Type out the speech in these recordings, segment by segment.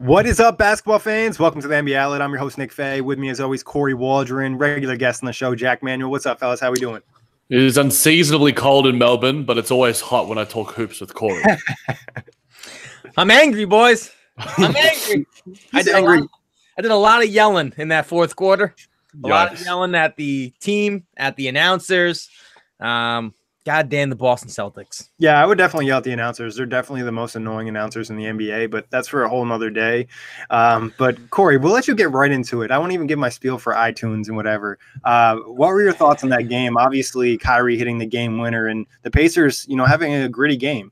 What is up, basketball fans? Welcome to the NBA Outlet. I'm your host, Nick Fay. With me, as always, Kory Waldron, regular guest on the show, Jack Manuel. What's up, fellas? How we doing? It is unseasonably cold in Melbourne, but it's always hot when I talk hoops with Kory. I'm angry, boys. I'm angry. I did a lot of yelling in that fourth quarter. A lot of yelling at the team, at the announcers. God damn the Boston Celtics. Yeah, I would definitely yell at the announcers. They're definitely the most annoying announcers in the NBA, but that's for a whole nother day. But Kory, we'll let you get right into it. I won't even give my spiel for iTunes and whatever. What were your thoughts on that game? Obviously, Kory hitting the game winner and the Pacers, having a gritty game.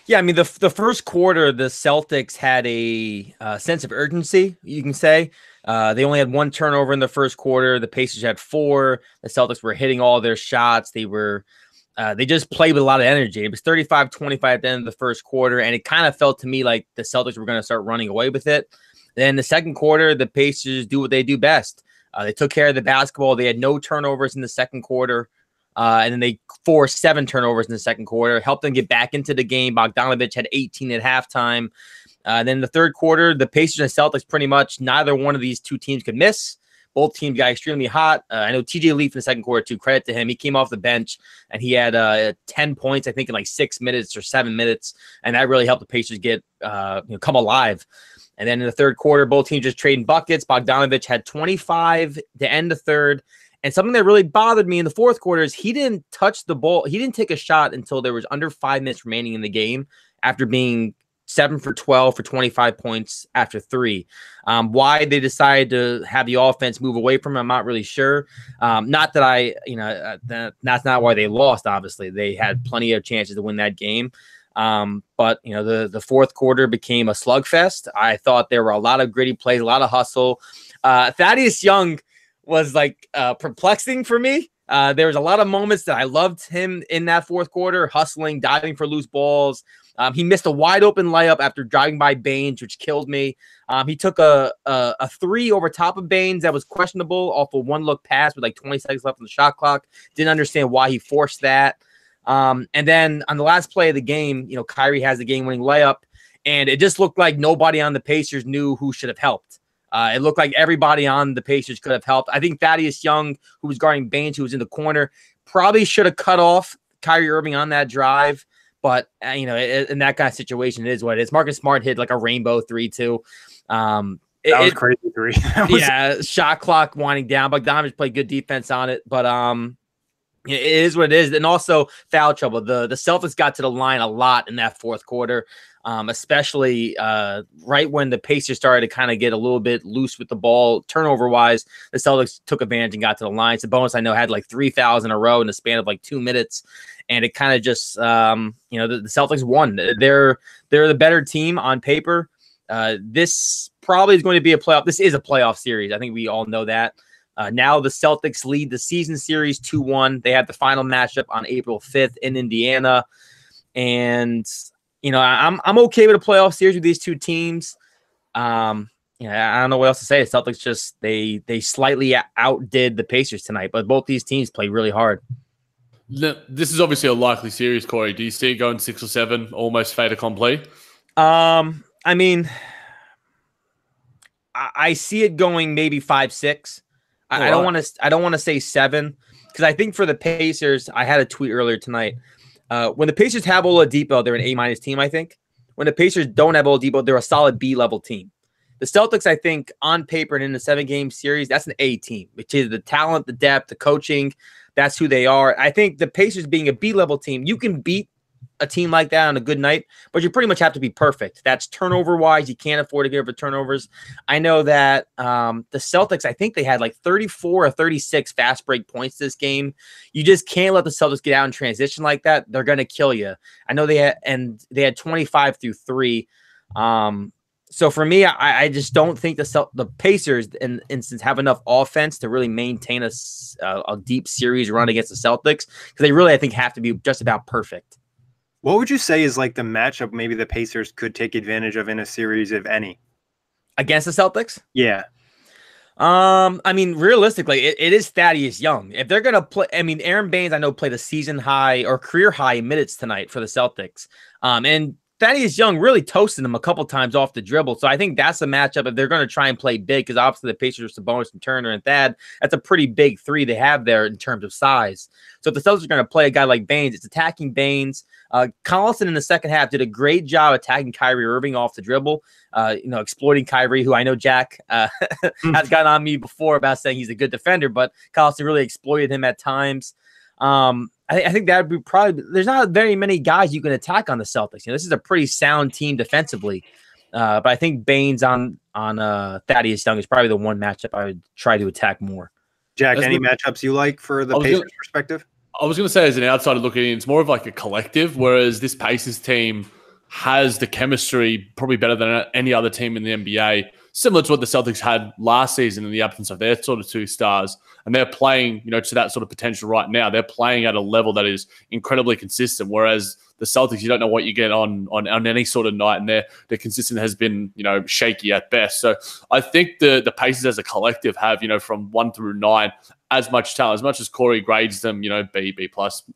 Yeah, I mean, the first quarter, the Celtics had a sense of urgency, you can say. They only had one turnover in the first quarter. The Pacers had four. The Celtics were hitting all their shots. They just played with a lot of energy. It was 35-25 at the end of the first quarter, and it kind of felt to me like the Celtics were going to start running away with it. Then the second quarter, the Pacers do what they do best. They took care of the basketball. They had no turnovers in the second quarter, and then they forced 7 turnovers in the second quarter, helped them get back into the game. Bogdanovich had 18 at halftime. Then in the third quarter, the Pacers and Celtics pretty much neither one of these two teams could miss. Both teams got extremely hot. I know TJ Leaf in the second quarter, too. Credit to him. He came off the bench, and he had 10 points, I think, in like 6 minutes or 7 minutes, and that really helped the Pacers get come alive. And then in the third quarter, both teams just trading buckets. Bogdanovich had 25 to end the third. And something that really bothered me in the fourth quarter is he didn't touch the ball. He didn't take a shot until there was under 5 minutes remaining in the game after being 7 for 12 for 25 points after 3. Why they decided to have the offense move away from him, I'm not really sure. Not that that's not why they lost. Obviously, they had plenty of chances to win that game. But the fourth quarter became a slugfest. I thought there were a lot of gritty plays, a lot of hustle. Thaddeus Young was perplexing for me. There was a lot of moments that I loved him in that fourth quarter, hustling, diving for loose balls. He missed a wide open layup after driving by Baines, which killed me. He took a 3 over top of Baines that was questionable off a one-look pass with 20 seconds left on the shot clock. Didn't understand why he forced that. And then on the last play of the game, Kyrie has the game-winning layup, and it just looked like nobody on the Pacers knew who should have helped. It looked like everybody on the Pacers could have helped. I think Thaddeus Young, who was guarding Baines, who was in the corner, probably should have cut off Kyrie Irving on that drive. But, in that kind of situation, it is what it is. Marcus Smart hit a rainbow 3, too. That was crazy 3. Shot clock winding down. Bogdanovich played good defense on it. But it is what it is. And also foul trouble. The Celtics got to the line a lot in that fourth quarter, especially right when the Pacers started to kind of get a little bit loose with the ball. Turnover-wise, the Celtics took advantage and got to the line. Sabonis, I know, had 3 fouls in a row in the span of 2 minutes. And it kind of just, the Celtics won. They're the better team on paper. This probably is going to be a playoff. This is a playoff series. I think we all know that. Now the Celtics lead the season series 2-1. They have the final matchup on April 5th in Indiana. And, I'm okay with a playoff series with these two teams. I don't know what else to say. The Celtics just, they slightly outdid the Pacers tonight, but both these teams played really hard. This is obviously a likely series, Kory. Do you see it going 6 or 7, almost fait accompli? I mean, I see it going maybe 5-6. I don't want to say 7 because I think for the Pacers, I had a tweet earlier tonight. When the Pacers have Oladipo, they're an A- team, I think. When the Pacers don't have Oladipo, they're a solid B-level team. The Celtics, I think, on paper and in the 7-game series, that's an A team, which is the talent, the depth, the coaching. That's who they are. I think the Pacers being a B-level team, you can beat a team like that on a good night, but you pretty much have to be perfect. That's turnover-wise. You can't afford to give up turnovers. I know that the Celtics, I think they had 34 or 36 fast break points this game. You just can't let the Celtics get out in transition like that. They're going to kill you. I know they had 25 through 3. So for me, I just don't think the Pacers, in instance, have enough offense to really maintain a deep series run against the Celtics because they really, I think, have to be just about perfect. What would you say is the matchup maybe the Pacers could take advantage of in a series, if any? Against the Celtics? Yeah. I mean, realistically, it is Thaddeus Young. If they're going to play, I mean, Aaron Baines, I know, played a season high or career high minutes tonight for the Celtics. And Thaddeus Young really toasted him a couple times off the dribble. So I think that's a matchup if they're going to try and play big, because obviously the Pacers are Sabonis and Turner and Thad. That's a pretty big three they have there in terms of size. So if the Celtics are going to play a guy like Baines, it's attacking Baines. Collison in the second half did a great job attacking Kyrie Irving off the dribble, exploiting Kyrie, who I know Jack has gotten on me before about saying he's a good defender, but Collison really exploited him at times. I think that would be probably – there's not very many guys you can attack on the Celtics. This is a pretty sound team defensively. But I think Baines on Thaddeus Young is probably the one matchup I would try to attack more. Jack, any matchups you like for the Pacers perspective? I was going to say, as an outsider looking in, it's more of like a collective, whereas this Pacers team has the chemistry probably better than any other team in the NBA, similar to what the Celtics had last season in the absence of their sort of two stars. And they're playing, to that sort of potential right now. They're playing at a level that is incredibly consistent, whereas the Celtics, you don't know what you get on any sort of night, and their consistent has been, shaky at best. So I think the Pacers as a collective have, from 1 through 9, as much talent, as much as Kory grades them, B, B+,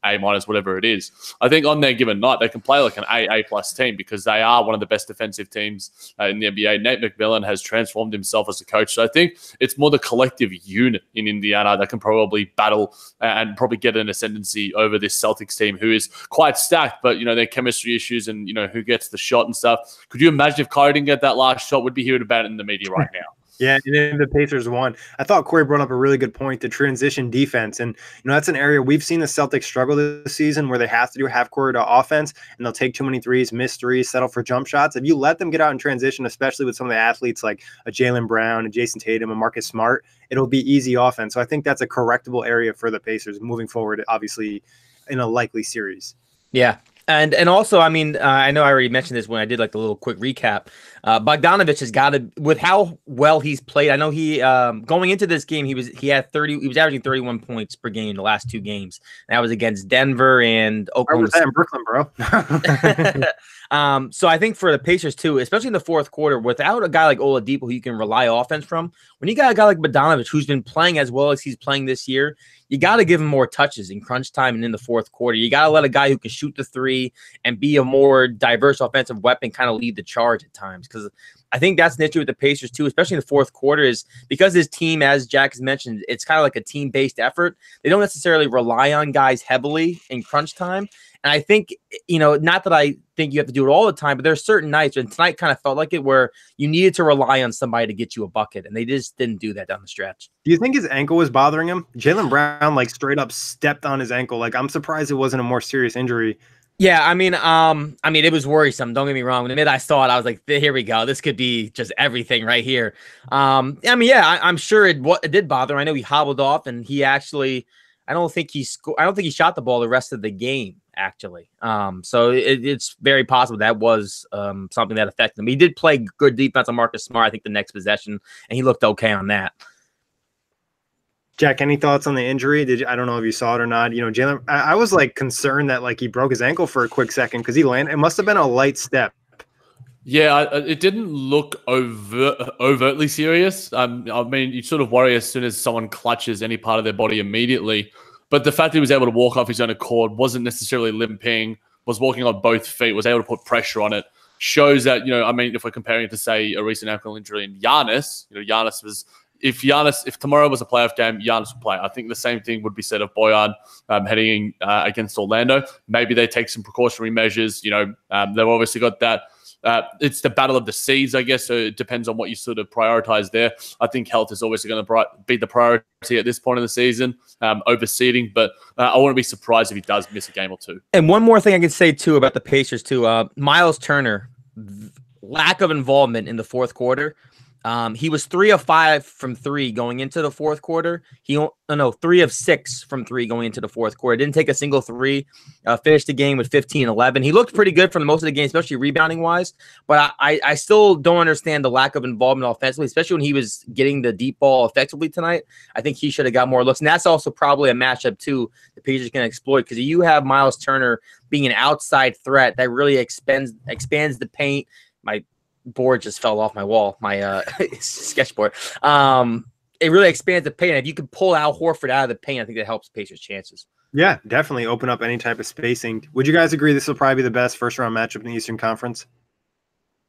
A-, whatever it is. I think on their given night, they can play like an A+ team, because they are one of the best defensive teams in the NBA. Nate McMillan has transformed himself as a coach. So I think it's more the collective unit in Indiana that can probably battle and probably get an ascendancy over this Celtics team, who is quite stacked, but, their chemistry issues and, who gets the shot and stuff. Could you imagine if Kory didn't get that last shot? We'd be hearing about it in the media right now. Yeah, and then the Pacers won. I thought Kory brought up a really good point, the transition defense. And, that's an area we've seen the Celtics struggle this season, where they have to do half-court offense, and they'll take too many threes, miss threes, settle for jump shots. If you let them get out in transition, especially with some of the athletes like a Jaylen Brown, a Jason Tatum, a Marcus Smart, it'll be easy offense. So I think that's a correctable area for the Pacers moving forward, obviously, in a likely series. Yeah. And also, I mean, I know I already mentioned this when I did like the little quick recap. Bogdanovich has got to, with how well he's played. I know he going into this game, he was averaging 31 points per game in the last 2 games. That was against Denver and Oklahoma. Where was that in Brooklyn, bro? So I think for the Pacers too, especially in the fourth quarter, without a guy like Oladipo who you can rely offense from, when you got a guy like Bogdanovich who's been playing as well as he's playing this year, you got to give him more touches in crunch time and in the fourth quarter. You got to let a guy who can shoot the three and be a more diverse offensive weapon kind of lead the charge at times. Because I think that's an issue with the Pacers too, especially in the fourth quarter, is because this team, as Jack has mentioned, it's kind of like a team-based effort. They don't necessarily rely on guys heavily in crunch time. And I think, not that I think you have to do it all the time, but there are certain nights, and tonight kind of felt like it, where you needed to rely on somebody to get you a bucket, and they just didn't do that down the stretch. Do you think his ankle was bothering him? Jaylen Brown, straight up stepped on his ankle. I'm surprised it wasn't a more serious injury. Yeah, I mean, it was worrisome. Don't get me wrong. The minute I saw it, I was like, "Here we go. This could be just everything right here." I'm sure it did bother him. I know he hobbled off, and he actually, I don't think he shot the ball the rest of the game, actually. So it's very possible that was something that affected him. He did play good defense on Marcus Smart, I think, the next possession, and he looked okay on that. Jack, any thoughts on the injury? I don't know if you saw it or not. Jaylen, I was concerned that he broke his ankle for a quick second because he landed. It must have been a light step. Yeah, it didn't look overtly serious. I mean, you sort of worry as soon as someone clutches any part of their body immediately. But the fact that he was able to walk off his own accord, wasn't necessarily limping, was walking on both feet, was able to put pressure on it, shows that, if we're comparing it to, say, a recent ankle injury in Giannis, Giannis was... If tomorrow was a playoff game, Giannis would play. I think the same thing would be said of Bojan heading against Orlando. Maybe they take some precautionary measures. They've obviously got that. It's the battle of the seeds, I guess. So it depends on what you sort of prioritize there. I think health is obviously going to be the priority at this point in the season over seeding. But I wouldn't be surprised if he does miss a game or two. And one more thing I can say too about the Pacers too. Miles Turner, lack of involvement in the fourth quarter. He was 3 of 5 from 3 going into the fourth quarter. 3 of 6 from 3 going into the fourth quarter. Didn't take a single 3. Finished the game with 15-11. He looked pretty good for most of the game, especially rebounding wise. But I still don't understand the lack of involvement offensively, especially when he was getting the deep ball effectively tonight. I think he should have got more looks. And that's also probably a matchup too the Pacers can exploit, because you have Miles Turner being an outside threat that really expands the paint. My board just fell off my wall, my sketchboard. It really expands the paint. If you could pull Al Horford out of the paint, I think that helps Pacers' chances. Yeah, definitely open up any type of spacing. Would you guys agree this will probably be the best first round matchup in the Eastern Conference?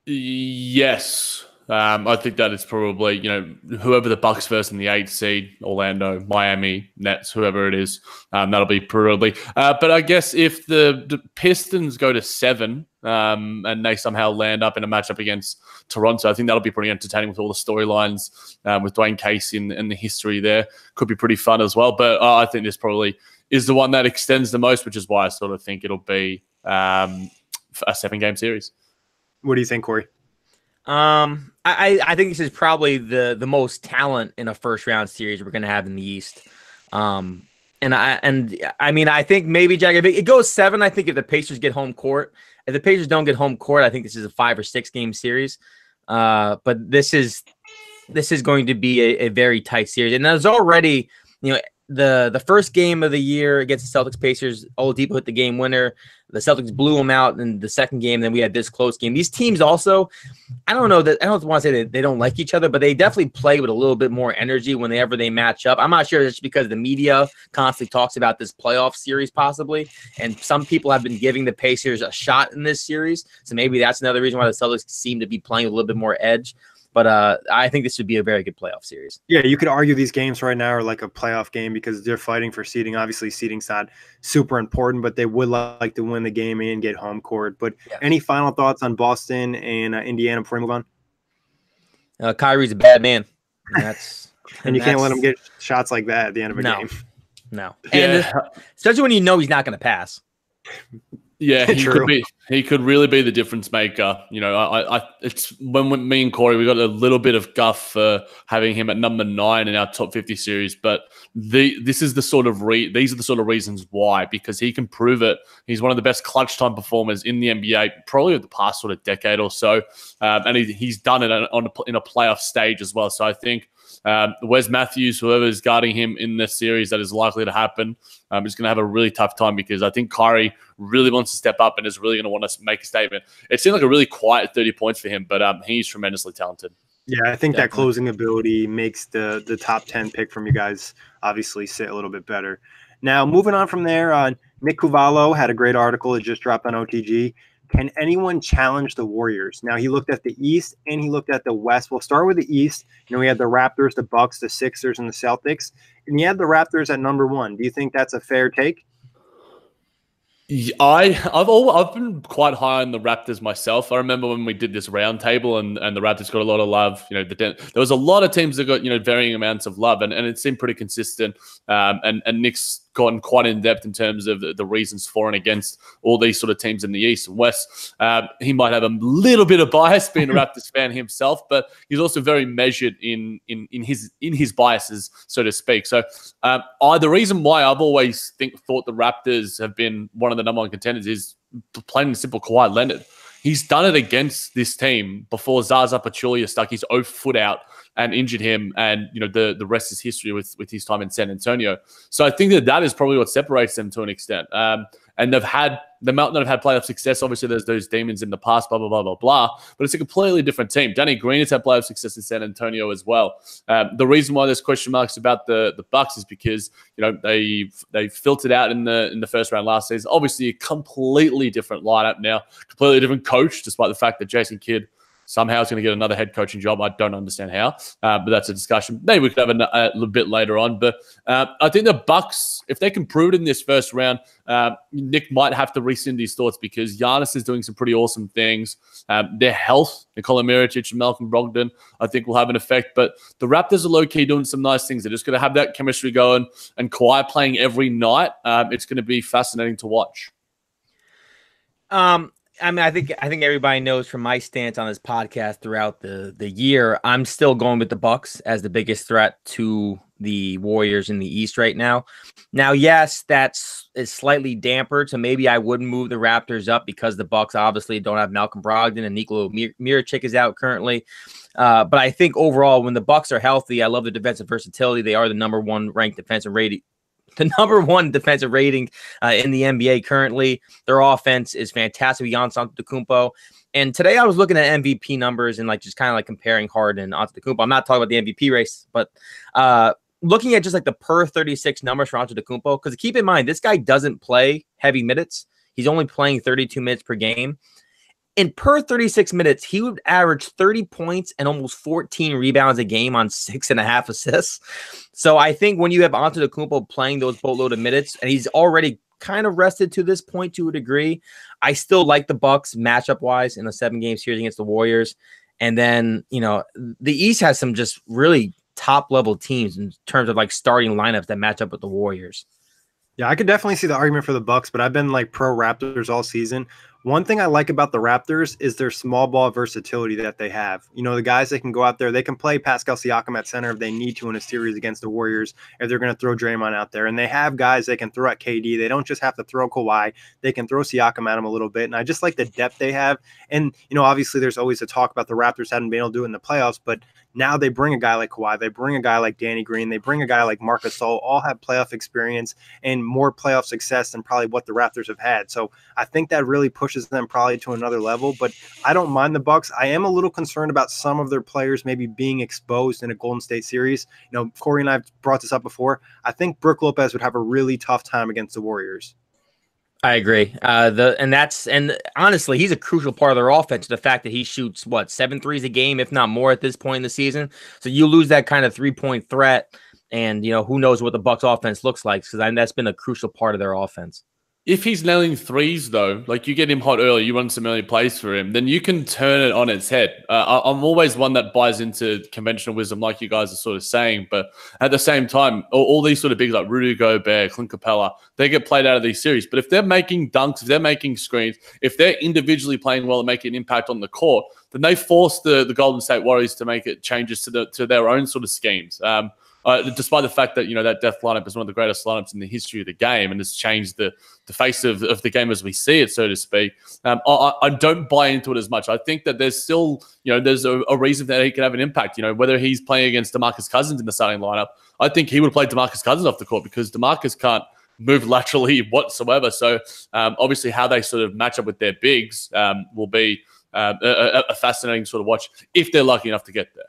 Yes. I think that it's probably, whoever the Bucks first in the 8th seed, Orlando, Miami, Nets, whoever it is, that'll be probably. But I guess if the Pistons go to 7 and they somehow land up in a matchup against Toronto, I think that'll be pretty entertaining with all the storylines with Dwayne Casey and the history there. Could be pretty fun as well. But I think this probably is the one that extends the most, which is why I sort of think it'll be a 7-game series. What do you think, Kory? I think this is probably the most talent in a first round series we're gonna have in the East. And I mean I think maybe Jack, if it goes 7, I think if the Pacers get home court. If the Pacers don't get home court, I think this is a 5 or 6 game series. But this is going to be a very tight series. And there's already, the first game of the year against the Celtics Pacers, Oladipo hit the game winner. The Celtics blew them out in the second game. Then we had this close game. These teams also, I don't want to say that they don't like each other, but they definitely play with a little bit more energy whenever they match up. I'm not sure it's because the media constantly talks about this playoff series possibly, and some people have been giving the Pacers a shot in this series. So maybe that's another reason why the Celtics seem to be playing with a little bit more edge. But I think this would be a very good playoff series. Yeah, you could argue these games right now are like a playoff game because they're fighting for seeding. Obviously, seeding's not super important, but they would like to win the game and get home court. But Any final thoughts on Boston and Indiana before we move on? Kyrie's a bad man. And you can't let him get shots like that at the end of a game. No. And especially when you know he's not going to pass. Yeah, he could really be the difference maker. It's when me and Kory, we got a little bit of guff for having him at number 9 in our top 50 series, but these are the sort of reasons why, because he can prove it. He's one of the best clutch time performers in the NBA, probably of the past sort of decade or so, and he's done it in a playoff stage as well. So I think Wes Matthews, whoever is guarding him in this series, that is likely to happen, is going to have a really tough time because I think Kyrie really wants to step up and is really going to want to make a statement. It seemed like a really quiet 30 points for him, but he's tremendously talented. Yeah, I think that closing ability makes the top 10 pick from you guys obviously sit a little bit better. Now, moving on from there, Nick Cuvallo had a great article. It just dropped on OTG. Can anyone challenge the Warriors? Now, he looked at the East and he looked at the West. We'll start with the East. We had the Raptors, the Bucks, the Sixers, and the Celtics. And you had the Raptors at number 1. Do you think that's a fair take? I've been quite high on the Raptors myself. I remember when we did this roundtable and the Raptors got a lot of love. There was a lot of teams that got varying amounts of love, and it seemed pretty consistent. And Nick's gotten quite in depth in terms of the reasons for and against all these sort of teams in the East and West. He might have a little bit of bias being a Raptors fan himself, but he's also very measured in his biases, so to speak. So the reason why I've always thought the Raptors have been one of the number 1 contenders is plain and simple Kawhi Leonard. He's done it against this team before Zaza Pachulia stuck his foot out and injured him, and the rest is history with his time in San Antonio. So I think that is probably what separates them to an extent. And they might not have had playoff success. Obviously, there's those demons in the past, blah, blah, blah, blah, blah. But it's a completely different team. Danny Green has had playoff success in San Antonio as well. The reason why there's question marks about the Bucks is because they filtered out in the first round last season. Obviously, a completely different lineup now, completely different coach, despite the fact that Jason Kidd somehow is going to get another head coaching job. I don't understand how, but that's a discussion. Maybe we could have a little bit later on. But I think the Bucks, if they can prove it in this first round, Nick might have to rescind his thoughts because Giannis is doing some pretty awesome things. Their health, Nikola Mirotic and Malcolm Brogdon, I think will have an effect. But the Raptors are low-key doing some nice things. They're just going to have that chemistry going, and Kawhi playing every night. It's going to be fascinating to watch. I mean, I think everybody knows from my stance on this podcast throughout the year, I'm still going with the Bucks as the biggest threat to the Warriors in the East right now. Now, yes, is slightly dampered, so maybe I wouldn't move the Raptors up because the Bucks obviously don't have Malcolm Brogdon and Nikola Mirotic is out currently. But I think overall, when the Bucks are healthy, I love the defensive versatility. They are the number 1 ranked defensive rating. The number 1 defensive rating in the NBA currently. Their offense is fantastic. Giannis Antetokounmpo. And today I was looking at MVP numbers and just kind of comparing Harden and Antetokounmpo. I'm not talking about the MVP race, but looking at just like the per 36 numbers for Antetokounmpo, because keep in mind, this guy doesn't play heavy minutes. He's only playing 32 minutes per game. And per 36 minutes, he would average 30 points and almost 14 rebounds a game on 6.5 assists. So I think when you have Antetokounmpo playing those boatload of minutes, and he's already kind of rested to this point to a degree, I still like the Bucks matchup-wise in the 7-game series against the Warriors. And then, the East has some just really top-level teams in terms of like starting lineups that match up with the Warriors. Yeah, I could definitely see the argument for the Bucks, but I've been like pro Raptors all season. One thing I like about the Raptors is their small ball versatility that they have. The guys that can go out there, they can play Pascal Siakam at center if they need to in a series against the Warriors, if they're going to throw Draymond out there. And they have guys they can throw at KD. They don't just have to throw Kawhi. They can throw Siakam at him a little bit. And I just like the depth they have. And, obviously there's always a talk about the Raptors hadn't been able to do it in the playoffs, but now they bring a guy like Kawhi. They bring a guy like Danny Green. They bring a guy like Marc Gasol. All have playoff experience and more playoff success than probably what the Raptors have had. So I think that really pushes them probably to another level. But I don't mind the Bucks. I am a little concerned about some of their players maybe being exposed in a Golden State series. Kory and I have brought this up before. I think Brook Lopez would have a really tough time against the Warriors. I agree. And honestly, he's a crucial part of their offense. The fact that he shoots 7 threes a game, if not more, at this point in the season. So you lose that kind of 3-point threat, and who knows what the Bucks offense looks like, because that's been a crucial part of their offense. If he's nailing threes, though, like you get him hot early, you run some early plays for him, then you can turn it on its head. I'm always one that buys into conventional wisdom, like you guys are sort of saying. But at the same time, all these sort of bigs like Rudy Gobert, Clint Capella, they get played out of these series. But if they're making dunks, if they're making screens, if they're individually playing well and making an impact on the court, then they force the Golden State Warriors to make it changes to their own sort of schemes. Despite the fact that, that Death lineup is one of the greatest lineups in the history of the game and has changed the face of the game as we see it, so to speak, I don't buy into it as much. I think that there's still, there's a reason that he can have an impact. Whether he's playing against DeMarcus Cousins in the starting lineup, I think he would play DeMarcus Cousins off the court because DeMarcus can't move laterally whatsoever. So obviously how they sort of match up with their bigs will be a fascinating sort of watch if they're lucky enough to get there.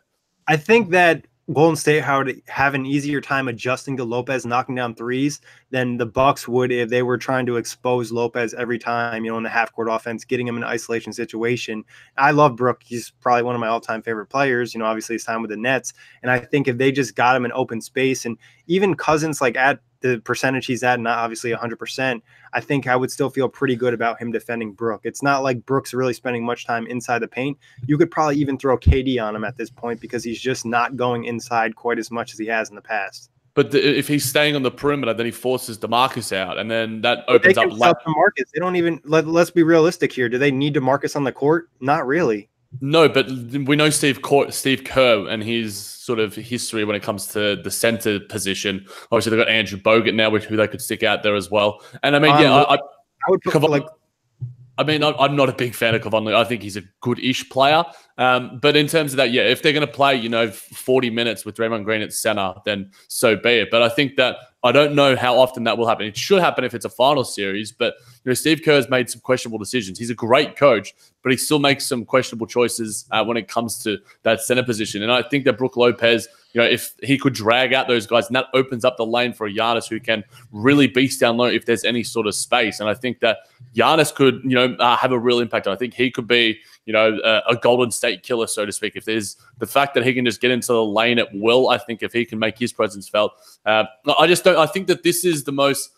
I think that Golden State would have an easier time adjusting to Lopez knocking down threes than the Bucks would if they were trying to expose Lopez every time, in the half-court offense, getting him in an isolation situation. I love Brook. He's probably one of my all-time favorite players, obviously his time with the Nets. And I think if they just got him in open space, and even Cousins, like at the percentage he's at, not obviously 100%, I think I would still feel pretty good about him defending Brook. It's not like Brook's really spending much time inside the paint. You could probably even throw KD on him at this point because he's just not going inside quite as much as he has in the past. But if he's staying on the perimeter, then he forces DeMarcus out, and then that opens up. DeMarcus. They don't even let's be realistic here. Do they need DeMarcus on the court? Not really. No, but we know Steve Kerr and his sort of history when it comes to the center position. Obviously, they've got Andrew Bogut now, who they could stick out there as well. And I mean, I would put I'm not a big fan of Kevon. I think he's a good-ish player. But in terms of that, if they're going to play, 40 minutes with Draymond Green at center, then so be it. But I think that I don't know how often that will happen. It should happen if it's a final series. But Steve Kerr has made some questionable decisions. He's a great coach, but he still makes some questionable choices when it comes to that center position. And I think that Brook Lopez, if he could drag out those guys, and that opens up the lane for a Giannis who can really beast down low if there's any sort of space. And I think that Giannis could, have a real impact. I think he could be, a Golden State killer, so to speak. If there's the fact that he can just get into the lane at will, I think if he can make his presence felt, I think that this is the most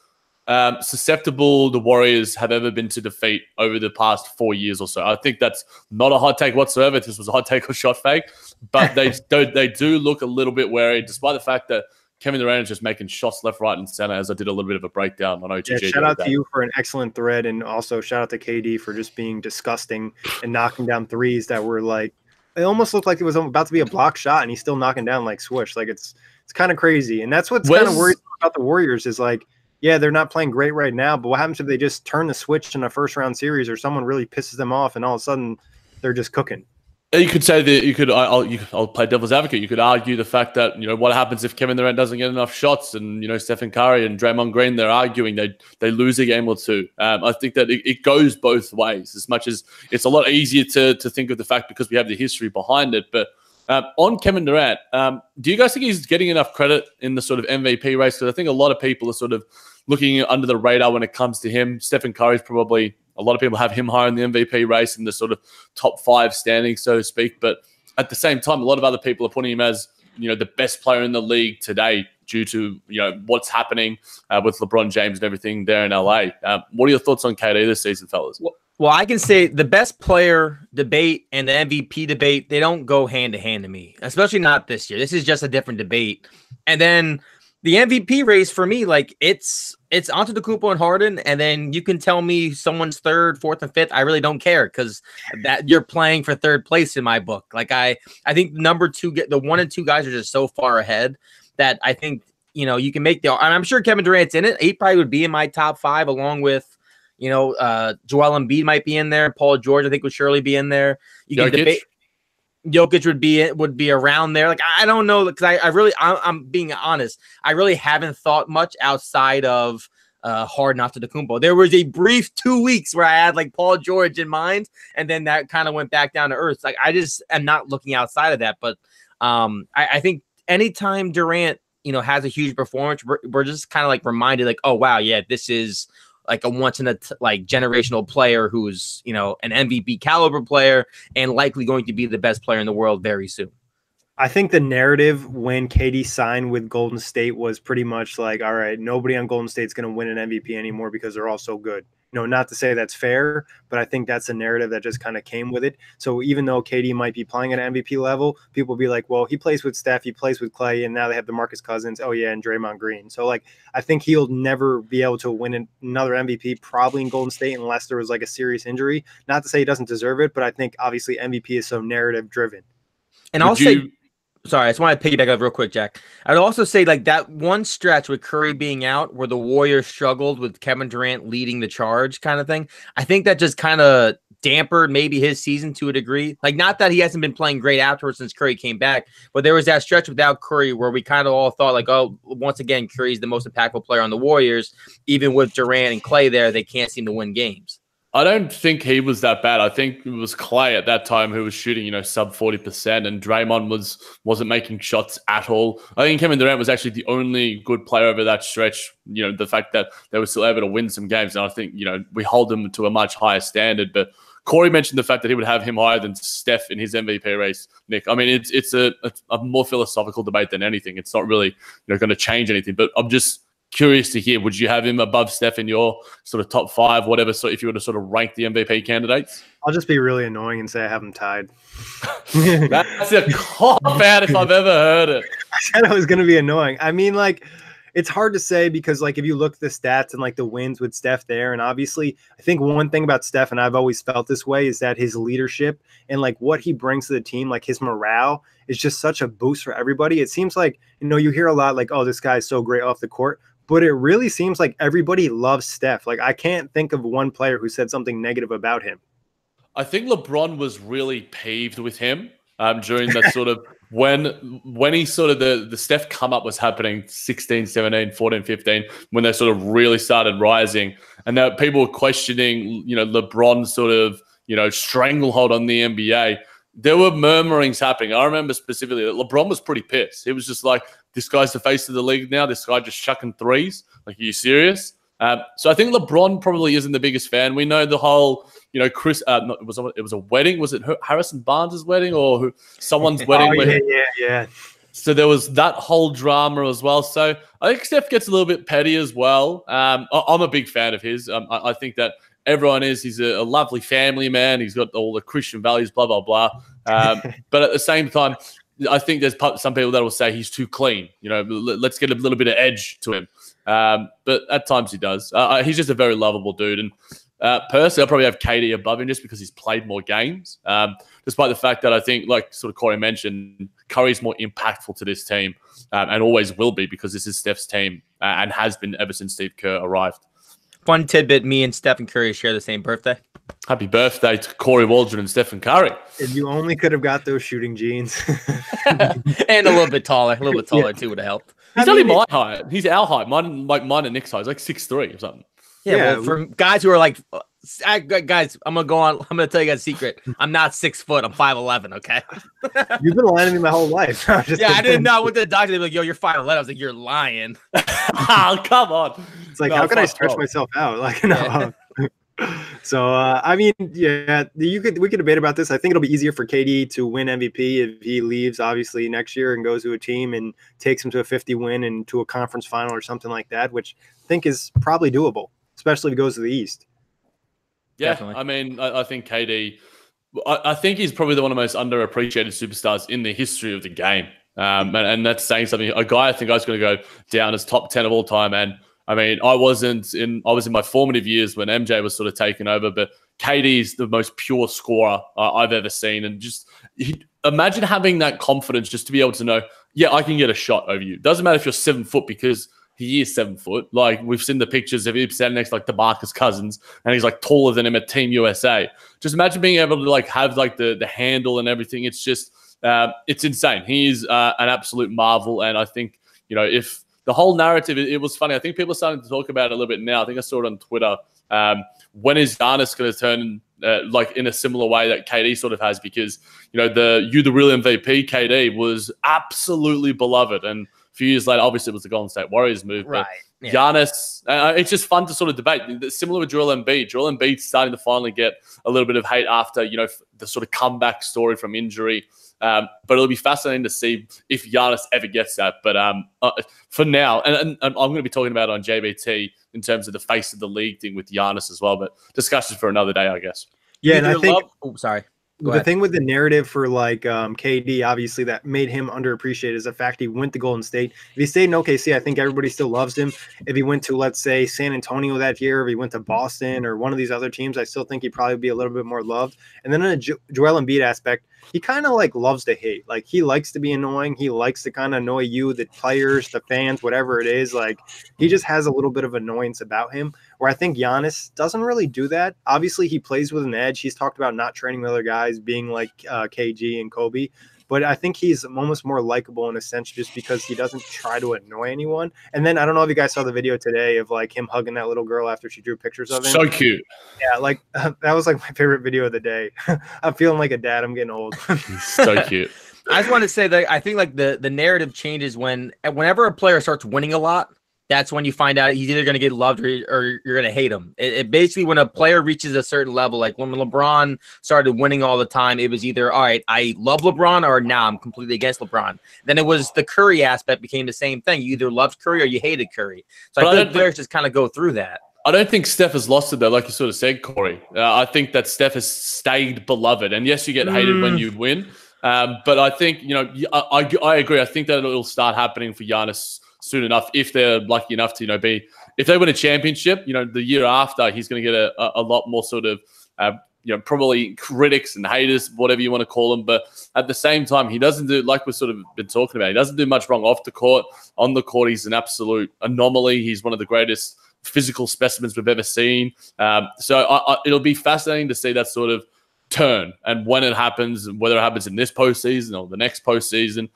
susceptible the Warriors have ever been to defeat over the past 4 years or so. I think that's not a hot take whatsoever. This was a hot take or shot fake, but they do look a little bit wary, despite the fact that Kevin Durant is just making shots left, right, and center, as I did a little bit of a breakdown on OTG. Yeah, shout out to you for an excellent thread, and also shout out to KD for just being disgusting and knocking down threes that were like, it almost looked like it was about to be a block shot, and he's still knocking down like swoosh. Like it's kind of crazy, and that's what's kind of worried about the Warriors is like, yeah, they're not playing great right now, but what happens if they just turn the switch in a first-round series or someone really pisses them off, and all of a sudden they're just cooking? You could say that I'll play devil's advocate. You could argue the fact that, what happens if Kevin Durant doesn't get enough shots and, Stephen Curry and Draymond Green, they're arguing they lose a game or two. I think that it goes both ways, as much as it's a lot easier to think of the fact because we have the history behind it. But On Kevin Durant, do you guys think he's getting enough credit in the sort of MVP race? Because I think a lot of people are sort of looking under the radar when it comes to him. Stephen Curry's probably, a lot of people have him higher in the MVP race in the sort of top 5 standings, so to speak. But at the same time, a lot of other people are putting him as, the best player in the league today due to, what's happening with LeBron James and everything there in LA. What are your thoughts on KD this season, fellas? Well, I can say the best player debate and the MVP debate, they don't go hand to hand to me, especially not this year. This is just a different debate. And then the MVP race for me, like it's Antetokounmpo and Harden, and then you can tell me someone's 3rd, 4th, and 5th. I really don't care because that you're playing for 3rd place in my book. Like I think number 2, the 1 and 2 guys are just so far ahead that I think you can make and I'm sure Kevin Durant's in it. He probably would be in my top 5 along with Joel Embiid might be in there. Paul George I think would surely be in there. You can debate. Jokic would be around there. Like I don't know because I'm being honest. I really haven't thought much outside of Harden after the Kumpo. There was a brief 2 weeks where I had like Paul George in mind, and then that kind of went back down to earth. Like I just am not looking outside of that. But I think anytime Durant has a huge performance, we're just kind of like reminded like, oh wow, yeah, this is like a once in a generational player who's, an MVP caliber player and likely going to be the best player in the world very soon. I think the narrative when KD signed with Golden State was pretty much like, all right, nobody on Golden State's going to win an MVP anymore because they're all so good. Not to say that's fair, but I think that's a narrative that just kind of came with it. So even though KD might be playing at an MVP level, people will be like, well, he plays with Steph, he plays with Clay, and now they have DeMarcus Cousins. Oh, yeah, and Draymond Green. So, I think he'll never be able to win another MVP probably in Golden State unless there was, a serious injury. Not to say he doesn't deserve it, but I think obviously MVP is so narrative-driven. And I'll say – sorry, I just want to piggyback up real quick, Jack. I'd also say that one stretch with Curry being out where the Warriors struggled with Kevin Durant leading the charge kind of thing, I think that just kind of dampered maybe his season to a degree. Not that he hasn't been playing great afterwards since Curry came back, but there was that stretch without Curry where we kind of all thought oh, once again, Curry's the most impactful player on the Warriors. Even with Durant and Clay there, they can't seem to win games. I don't think he was that bad. I think it was Clay at that time who was shooting, sub 40%, and Draymond wasn't making shots at all. I think Kevin Durant was actually the only good player over that stretch. The fact that they were still able to win some games, and I think we hold them to a much higher standard. But Kory mentioned the fact that he would have him higher than Steph in his MVP race. Nick, I mean, it's a more philosophical debate than anything. It's not really going to change anything. But I'm just curious to hear, would you have him above Steph in your sort of top 5, whatever, so if you were to sort of rank the MVP candidates? I'll just be really annoying and say I have them tied. That's a cop-out if I've ever heard it. I said I was going to be annoying. I mean, it's hard to say because, if you look at the stats and, the wins with Steph there, and obviously I think one thing about Steph, and I've always felt this way, is that his leadership and, what he brings to the team, his morale is just such a boost for everybody. It seems like, you hear a lot oh, this guy's so great off the court. But it really seems like everybody loves Steph. I can't think of one player who said something negative about him. I think LeBron was really peeved with him during that sort of when he sort of the Steph come up was happening 16, 17, 14, 15, when they sort of really started rising. And now people were questioning, LeBron's sort of, stranglehold on the NBA. There were murmurings happening. I remember specifically that LeBron was pretty pissed. He was just like, this guy's the face of the league now. This guy just chucking threes. Are you serious? So I think LeBron probably isn't the biggest fan. We know the whole, Chris. It was a wedding. Was it Harrison Barnes' wedding or someone's wedding? Yeah. So there was that whole drama as well. So I think Steph gets a little bit petty as well. I'm a big fan of his. I think that everyone is. He's a lovely family man. He's got all the Christian values, blah, blah, blah. But at the same time, I think there's some people that will say he's too clean. Let's get a little bit of edge to him. But at times he does. He's just a very lovable dude. And personally, I'll probably have KD above him just because he's played more games. Despite the fact that I think, like sort of Kory mentioned, Curry's more impactful to this team and always will be because this is Steph's team and has been ever since Steve Kerr arrived. Fun tidbit, me and Stephen Curry share the same birthday. Happy birthday to Kory Waldron and Stephen Curry. If you only could have got those shooting jeans. And a little bit taller. Too would have helped. He's only my height. He's our height. Mine and Nick's height. He's like 6'3" or something. Yeah, well, for guys who are Guys, I'm gonna go on. I'm gonna tell you guys a secret. I'm not 6 foot. I'm 5'11". Okay. You've been lying to me my whole life. Yeah, I didn't know. I went to the doctor. They were like, "Yo, you're 5'11". I was like, "You're lying." Oh, come on. It's like, how can I stretch myself out? Like, no. So, I mean, yeah, we could debate about this. I think it'll be easier for KD to win MVP if he leaves, obviously, next year and goes to a team and takes him to a 50 win and to a conference final or something like that, which I think is probably doable, especially if he goes to the East. Yeah, definitely. I mean, I think KD, I think he's probably one of the most underappreciated superstars in the history of the game. And that's saying something. A guy I think I was going to go down as top 10 of all time. And I mean, I was in my formative years when MJ was sort of taking over, but KD is the most pure scorer I've ever seen. And just imagine having that confidence just to be able to know, yeah, I can get a shot over you. Doesn't matter if you're 7 foot, because he is 7 foot. Like, we've seen the pictures of him standing next to like DeMarcus Cousins, and he's like taller than him at Team USA. Just imagine being able to like have like the handle and everything. It's just it's insane. He's an absolute marvel, and I think, you know, if the whole narrative, it was funny. I think people are starting to talk about it a little bit now. I think I saw it on Twitter. When is Giannis going to turn like in a similar way that KD sort of has? Because, you know, the real MVP, KD, was absolutely beloved. And a few years later, obviously, it was the Golden State Warriors move. Right. But yeah. Giannis, it's just fun to sort of debate. Similar with Joel Embiid. Joel Embiid's starting to finally get a little bit of hate after, you know, the sort of comeback story from injury. But it'll be fascinating to see if Giannis ever gets that. But for now, and I'm going to be talking about it on JBT in terms of the face of the league thing with Giannis as well. But discussions for another day, I guess. Yeah, and I think sorry. The thing with the narrative for like KD, obviously, that made him underappreciated is the fact he went to Golden State. If he stayed in OKC, I think everybody still loves him. If he went to, let's say, San Antonio that year, if he went to Boston or one of these other teams, I still think he'd probably be a little bit more loved. And then in a Joel Embiid aspect, he kind of like loves to hate. Like, he likes to be annoying. He likes to kind of annoy you, the players, the fans, whatever it is. Like, he just has a little bit of annoyance about him, where I think Giannis doesn't really do that. Obviously, he plays with an edge. He's talked about not training with other guys, being like KG and Kobe. But I think he's almost more likable in a sense just because he doesn't try to annoy anyone. And then I don't know if you guys saw the video today of like him hugging that little girl after she drew pictures of him. So cute. Yeah, like that was like my favorite video of the day. I'm feeling like a dad. I'm getting old. So cute. I just want to say that I think like the narrative changes whenever a player starts winning a lot. That's when you find out he's either going to get loved or you're going to hate him. It basically, when a player reaches a certain level, like when LeBron started winning all the time, it was either, all right, I love LeBron, or now I'm completely against LeBron. Then it was the Curry aspect became the same thing. You either loved Curry or you hated Curry. So I think players just kind of go through that. I don't think Steph has lost it, though, like you sort of said, Kory. I think that Steph has stayed beloved. And yes, you get hated when you win. But I think, you know, I agree. I think that it'll start happening for Giannis soon enough, if they're lucky enough to, you know, if they win a championship, you know, the year after, he's going to get a lot more sort of, you know, probably critics and haters, whatever you want to call them. But at the same time, he doesn't do, like we've sort of been talking about, he doesn't do much wrong off the court. On the court, he's an absolute anomaly. He's one of the greatest physical specimens we've ever seen. So it'll be fascinating to see that sort of turn, and when it happens, whether it happens in this postseason or the next postseason,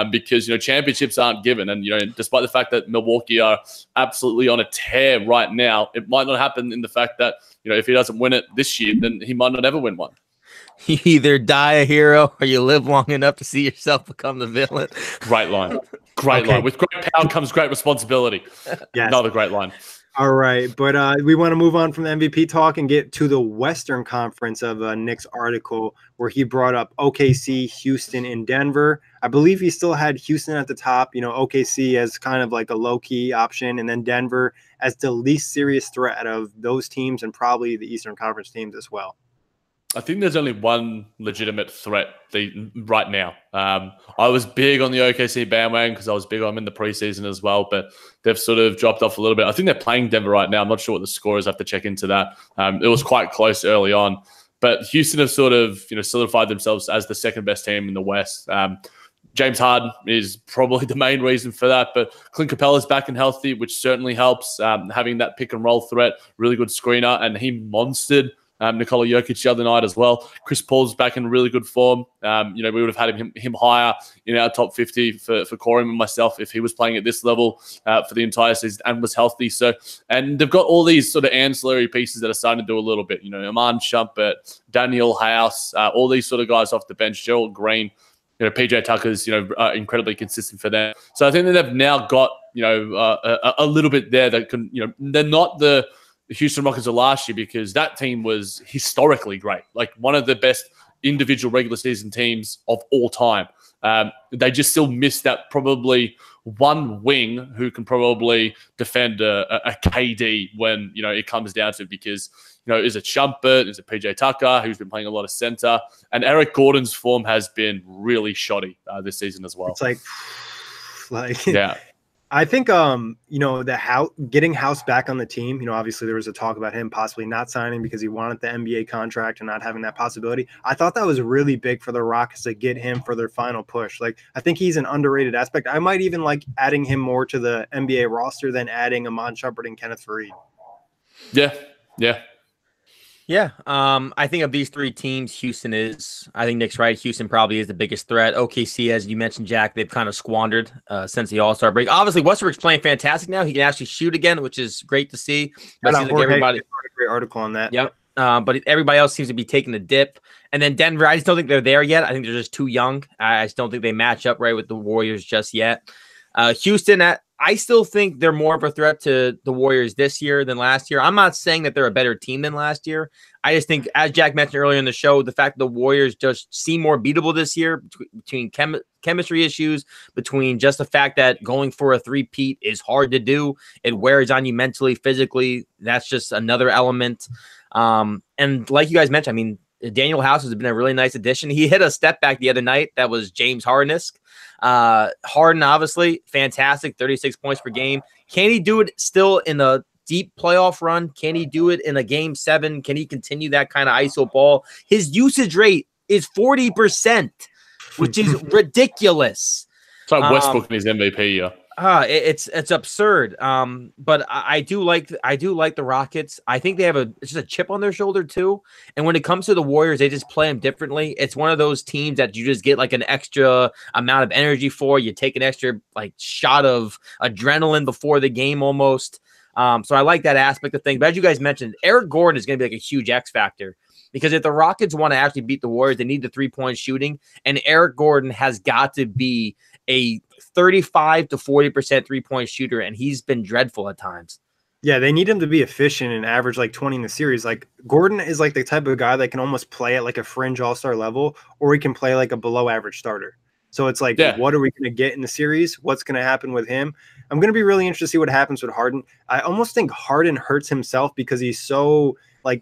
because, you know, championships aren't given. And, you know, despite the fact that Milwaukee are absolutely on a tear right now, it might not happen in the fact that, you know, if he doesn't win it this year, then he might not ever win one. You either die a hero or you live long enough to see yourself become the villain. Great line. Great line. With great power comes great responsibility. Yes. Another great line. All right, but we want to move on from the MVP talk and get to the Western Conference of Nick's article, where he brought up OKC, Houston, and Denver. I believe he still had Houston at the top, you know, OKC as kind of like a low-key option, and then Denver as the least serious threat out of those teams, and probably the Eastern Conference teams as well. I think there's only one legitimate threat right now. I was big on the OKC bandwagon because I was big on them in the preseason as well, but they've sort of dropped off a little bit. I think they're playing Denver right now. I'm not sure what the score is. I have to check into that. It was quite close early on. But Houston have sort of, you know, solidified themselves as the second best team in the West. James Harden is probably the main reason for that, but Clint Capella's back and healthy, which certainly helps. Having that pick and roll threat, really good screener, and he monstered Nikola Jokic the other night as well. Chris Paul's back in really good form. We would have had him higher in our top 50 for Kory and myself if he was playing at this level for the entire season and was healthy. So, and they've got all these sort of ancillary pieces that are starting to do a little bit. Iman Shumpert, Daniel House, all these sort of guys off the bench, Gerald Green. PJ Tucker's, incredibly consistent for them. So I think that they've now got, a little bit there that can, they're not the Houston Rockets of last year because that team was historically great, like one of the best individual regular season teams of all time. They just still miss that probably one wing who can probably defend a KD when, it comes down to it because, is it Shumpert? Is it PJ Tucker, who's been playing a lot of center? And Eric Gordon's form has been really shoddy this season as well. It's like yeah. I think, getting House back on the team, obviously there was a talk about him possibly not signing because he wanted the NBA contract and not having that possibility. I thought that was really big for the Rockets to get him for their final push. Like, I think he's an underrated aspect. I might even like adding him more to the NBA roster than adding Iman Shumpert and Kenneth Faried. Yeah. Yeah. Yeah, I think of these three teams, Houston is. I think Nick's right. Houston probably is the biggest threat. OKC, as you mentioned, Jack, they've kind of squandered since the All-Star break. Obviously, Westbrook's playing fantastic now. He can actually shoot again, which is great to see. But everybody, a great article on that. Yep. But everybody else seems to be taking a dip. And then Denver, I just don't think they're there yet. I think they're just too young. I just don't think they match up right with the Warriors just yet. Houston, I still think they're more of a threat to the Warriors this year than last year. I'm not saying that they're a better team than last year. I just think, as Jack mentioned earlier in the show, the fact that the Warriors just seem more beatable this year between chemistry issues, between just the fact that going for a three-peat is hard to do. It wears on you mentally, physically. That's just another element. And like you guys mentioned, Daniel House has been a really nice addition. He hit a step back the other night that was James Harden-esque. Harden, obviously, fantastic, 36 points per game. Can he do it still in a deep playoff run? Can he do it in a game 7? Can he continue that kind of ISO ball? His usage rate is 40%, which is ridiculous. It's like Westbrook in his MVP year. It's absurd. But I do like the Rockets. I think they have just a chip on their shoulder too. And when it comes to the Warriors, they just play them differently. It's one of those teams that you just get like an extra amount of energy for. You take an extra shot of adrenaline before the game almost. So I like that aspect of things. But as you guys mentioned, Eric Gordon is going to be like a huge X factor. Because if the Rockets want to actually beat the Warriors, they need the three-point shooting. And Eric Gordon has got to be a 35 to 40% three-point shooter, and he's been dreadful at times. Yeah, they need him to be efficient and average 20 in the series. Like, Gordon is the type of guy that can almost play at a fringe all-star level, or he can play a below-average starter. So it's what are we going to get in the series? What's going to happen with him? I'm going to be really interested to see what happens with Harden. I almost think Harden hurts himself because he's so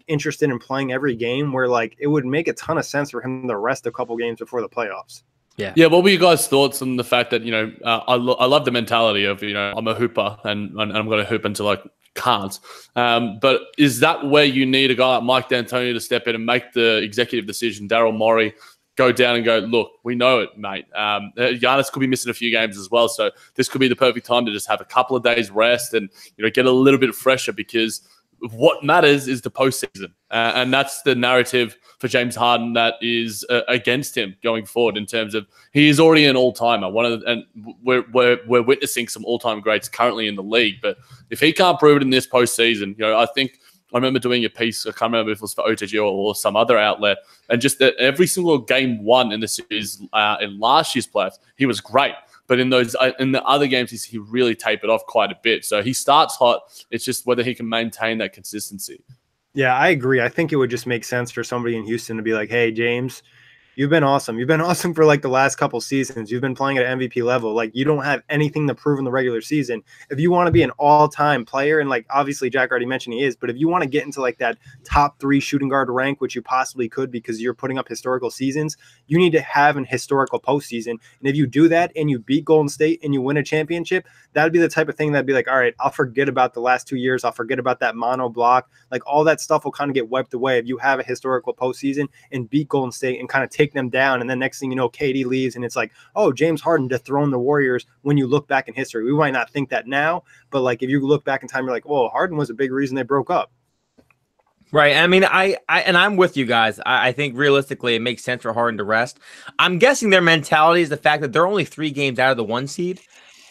interested in playing every game where it would make a ton of sense for him to rest a couple games before the playoffs. Yeah. What were you guys' thoughts on the fact that, I love the mentality of, I'm a hooper and I'm going to hoop until I can't. But is that where you need a guy like Mike D'Antoni to step in and make the executive decision, Daryl Morey, go down and go, look, we know it, mate. Giannis could be missing a few games as well. So this could be the perfect time to just have a couple of days rest and, get a little bit fresher because what matters is the postseason. And that's the narrative for James Harden that is against him going forward in terms of he is already an all-timer. And we're witnessing some all-time greats currently in the league. But if he can't prove it in this postseason, I remember doing a piece, I can't remember if it was for OTG or some other outlet, and just that every single game won in the series in last year's playoffs, he was great. But in the other games, he really tapered off quite a bit. So he starts hot. It's just whether he can maintain that consistency. Yeah, I agree. I think it would just make sense for somebody in Houston to be like, hey, James, you've been awesome. You've been awesome for the last couple seasons. You've been playing at MVP level. You don't have anything to prove in the regular season. If you want to be an all-time player, and obviously Jack already mentioned he is, but if you want to get into that top 3 shooting guard rank, which you possibly could because you're putting up historical seasons, you need to have an historical postseason. And if you do that and you beat Golden State and you win a championship, that'd be the type of thing that'd be all right, I'll forget about the last 2 years. I'll forget about that mono block. All that stuff will kind of get wiped away if you have a historical postseason and beat Golden State and kind of take them down. And then next thing you know, KD leaves and it's James Harden dethroned the Warriors when you look back in history. We might not think that now, but if you look back in time, you're Harden was a big reason they broke up. Right. I mean, and I'm with you guys. I think realistically, it makes sense for Harden to rest. I'm guessing their mentality is the fact that they're only 3 games out of the 1 seed.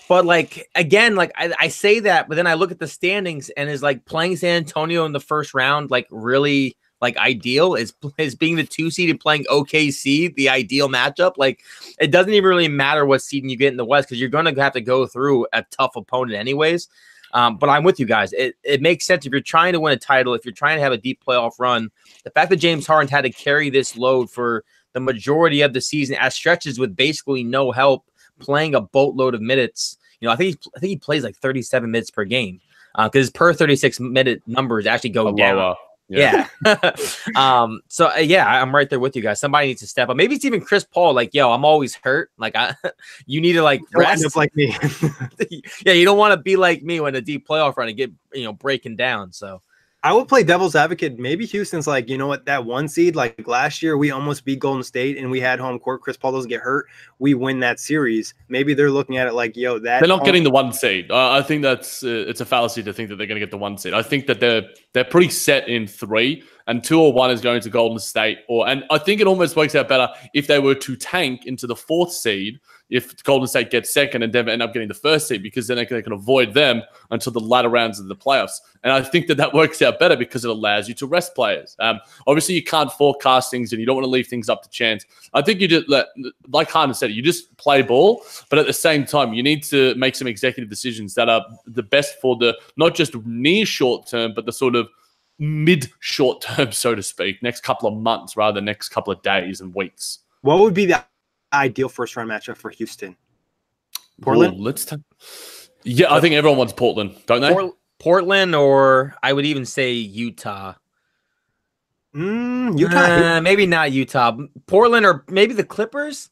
But like again, like I say that, but then I look at the standings and is like playing San Antonio in the first round, like really like ideal is being the 2 seed and playing OKC, the ideal matchup. Like it doesn't even really matter what seed you get in the West because you're going to have to go through a tough opponent anyways. But I'm with you guys. It makes sense if you're trying to win a title, if you're trying to have a deep playoff run. The fact that James Harden had to carry this load for the majority of the season as stretches with basically no help, playing a boatload of minutes. I think he plays like 37 minutes per game because per 36-minute numbers actually go down. Lower. Yeah. I'm right there with you guys. Somebody needs to step up. Maybe it's even Chris Paul. Like, yo, I'm always hurt. Like, you need to like rest. Up like me. Yeah, you don't want to be like me when a deep playoff run and get breaking down. So. I would play devil's advocate. Maybe Houston's like, you know what, that 1 seed, like last year, we almost beat Golden State and we had home court. Chris Paul doesn't get hurt. We win that series. Maybe they're looking at it like, yo, they're not getting the 1 seed. I think that's it's a fallacy to think that they're going to get the 1 seed. I think that they're pretty set in 3, and 2 or 1 is going to Golden State. And I think it almost works out better if they were to tank into the 4th seed. If Golden State gets 2nd and Denver end up getting the 1st seed, because then they can avoid them until the latter rounds of the playoffs. And I think that works out better because it allows you to rest players. Obviously, you can't forecast things and you don't want to leave things up to chance. I think you just, like Harden said, you just play ball, but at the same time, you need to make some executive decisions that are the best for the not just near short term, but the sort of mid short term, so to speak, next couple of months rather than next couple of days and weeks. What would be the ideal first round matchup for Houston? Portland? I think everyone wants Portland, don't they? Portland, or I would even say Utah. Utah? Maybe not Utah. Portland or maybe the Clippers?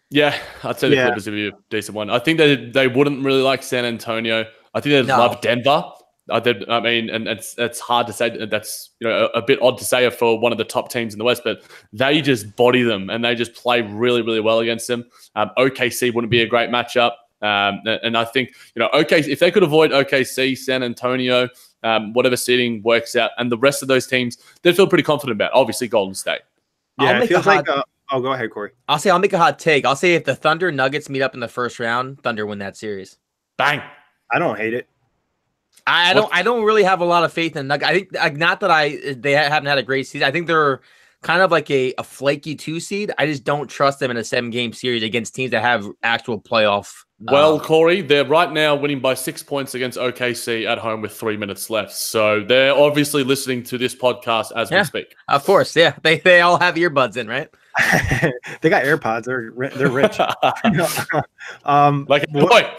Yeah, I'd say the Clippers would be a decent one. I think they wouldn't really like San Antonio. I think they'd love Denver. I mean, and it's hard to say. That's a bit odd to say for one of the top teams in the West, but they just body them and they just play really, really well against them. OKC wouldn't be a great matchup, and I think OKC, if they could avoid OKC, San Antonio, whatever seeding works out, and the rest of those teams, they'd feel pretty confident about. Obviously, Golden State. Yeah, it feels like. Oh, go ahead, Kory. I'll make a hot take. I'll say if the Thunder Nuggets meet up in the first round, Thunder win that series. Bang! I don't hate it. I don't really have a lot of faith in Nuggets. I think not that they haven't had a great season. I think they're kind of like a flaky 2 seed. I just don't trust them in a 7-game series against teams that have actual playoff. Well, Kory, they're right now winning by 6 points against OKC at home with 3 minutes left. So they're obviously listening to this podcast as we speak. Of course, yeah. They all have earbuds in, right? They got AirPods. They're rich. Like a boy.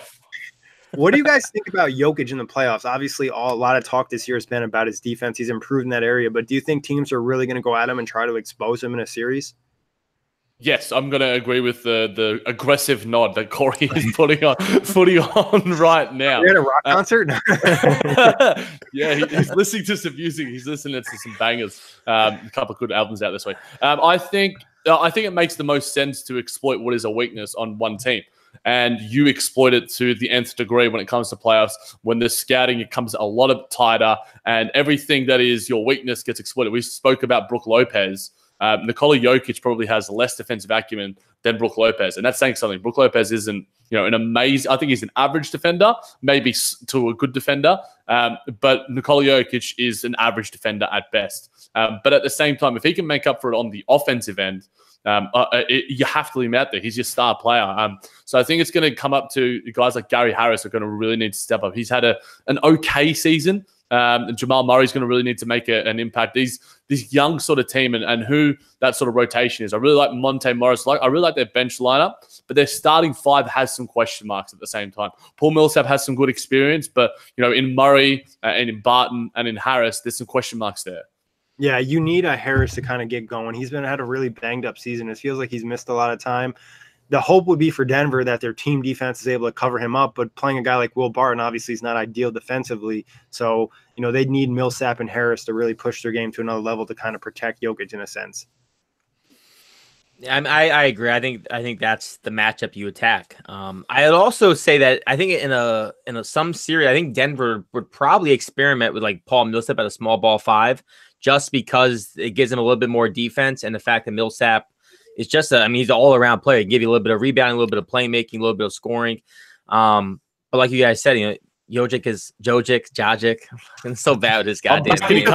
What do you guys think about Jokic in the playoffs? Obviously, a lot of talk this year has been about his defense. He's improved in that area, but do you think teams are really going to go at him and try to expose him in a series? Yes, I'm going to agree with the aggressive nod that Kory is putting on right now. You're at a rock concert? Yeah, he's listening to some music. He's listening to some bangers. A couple of good albums out this week. I think it makes the most sense to exploit what is a weakness on one team. And you exploit it to the nth degree when it comes to playoffs. When the scouting, it comes a lot tighter, and everything that is your weakness gets exploited. We spoke about Brook Lopez. Nikola Jokic probably has less defensive acumen than Brook Lopez, and that's saying something. Brook Lopez isn't, an amazing. I think he's an average defender, maybe to a good defender, but Nikola Jokic is an average defender at best. But at the same time, if he can make up for it on the offensive end, you have to leave him out there. He's your star player. So I think it's going to come up to guys like Gary Harris are going to really need to step up. He's had an okay season. And Jamal Murray's going to really need to make an impact. This young sort of team and who that sort of rotation is. I really like Monte Morris. I really like their bench lineup, but their starting 5 has some question marks at the same time. Paul Millsap has some good experience, but in Murray and in Barton and in Harris, there's some question marks there. Yeah, you need a Harris to kind of get going. He's had a really banged up season. It feels like he's missed a lot of time. The hope would be for Denver that their team defense is able to cover him up, but playing a guy like Will Barton obviously is not ideal defensively. So, they'd need Millsap and Harris to really push their game to another level to kind of protect Jokic in a sense. I agree. I think that's the matchup you attack. I'd also say that I think in some series, I think Denver would probably experiment with like Paul Millsap at a small ball 5, just because it gives him a little bit more defense, and the fact that Millsap is just he's an all-around player. He give you a little bit of rebounding, a little bit of playmaking, a little bit of scoring. But like you guys said, Jokic is Jokic. I'm so bad with this goddamn name.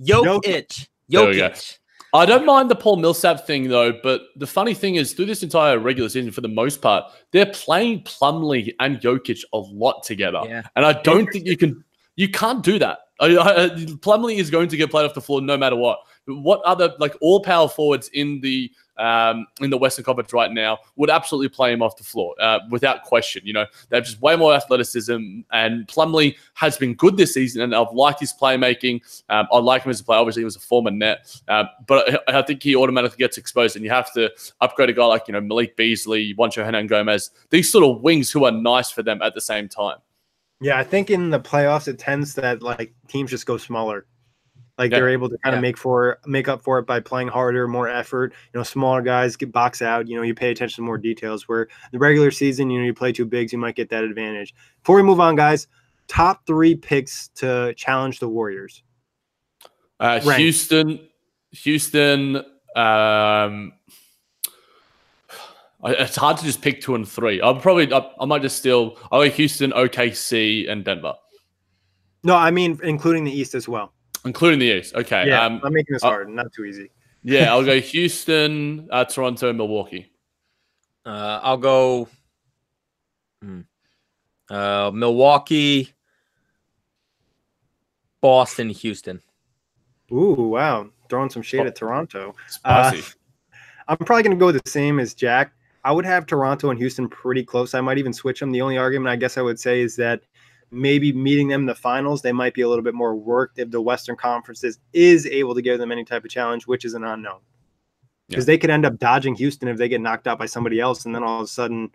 Jokic. I don't mind the Paul Millsap thing, though, but the funny thing is, through this entire regular season, for the most part, they're playing Plumlee and Jokic a lot together. Yeah. And I don't think you can't do that. Plumlee is going to get played off the floor no matter what. What other, like, all power forwards in the Western Conference right now would absolutely play him off the floor without question. They have just way more athleticism, and Plumlee has been good this season, and I've liked his playmaking. I like him as a player. Obviously, he was a former net, but I think he automatically gets exposed, and you have to upgrade a guy like Malik Beasley, Juancho Hernan-Gomez, these sort of wings who are nice for them at the same time. Yeah, I think in the playoffs it tends that like teams just go smaller. Like they're able to kind of make up for it by playing harder, more effort. Smaller guys get box out. You pay attention to more details. Where the regular season, you play two bigs, you might get that advantage. Before we move on, guys, top 3 picks to challenge the Warriors. Houston. It's hard to just pick 2 and 3. I might just steal. I'll go Houston, OKC, and Denver. No, I mean including the East as well. Including the East. Okay. Yeah, I'm making this hard. Not too easy. Yeah, I'll go Houston, Toronto, Milwaukee. I'll go Milwaukee, Boston, Houston. Ooh, wow. Throwing some shade at Toronto. Spicy. I'm probably going to go the same as Jack. I would have Toronto and Houston pretty close. I might even switch them. The only argument I guess I would say is that maybe meeting them in the finals, they might be a little bit more worked if the Western Conference is able to give them any type of challenge, which is an unknown. Because they could end up dodging Houston if they get knocked out by somebody else, and then all of a sudden,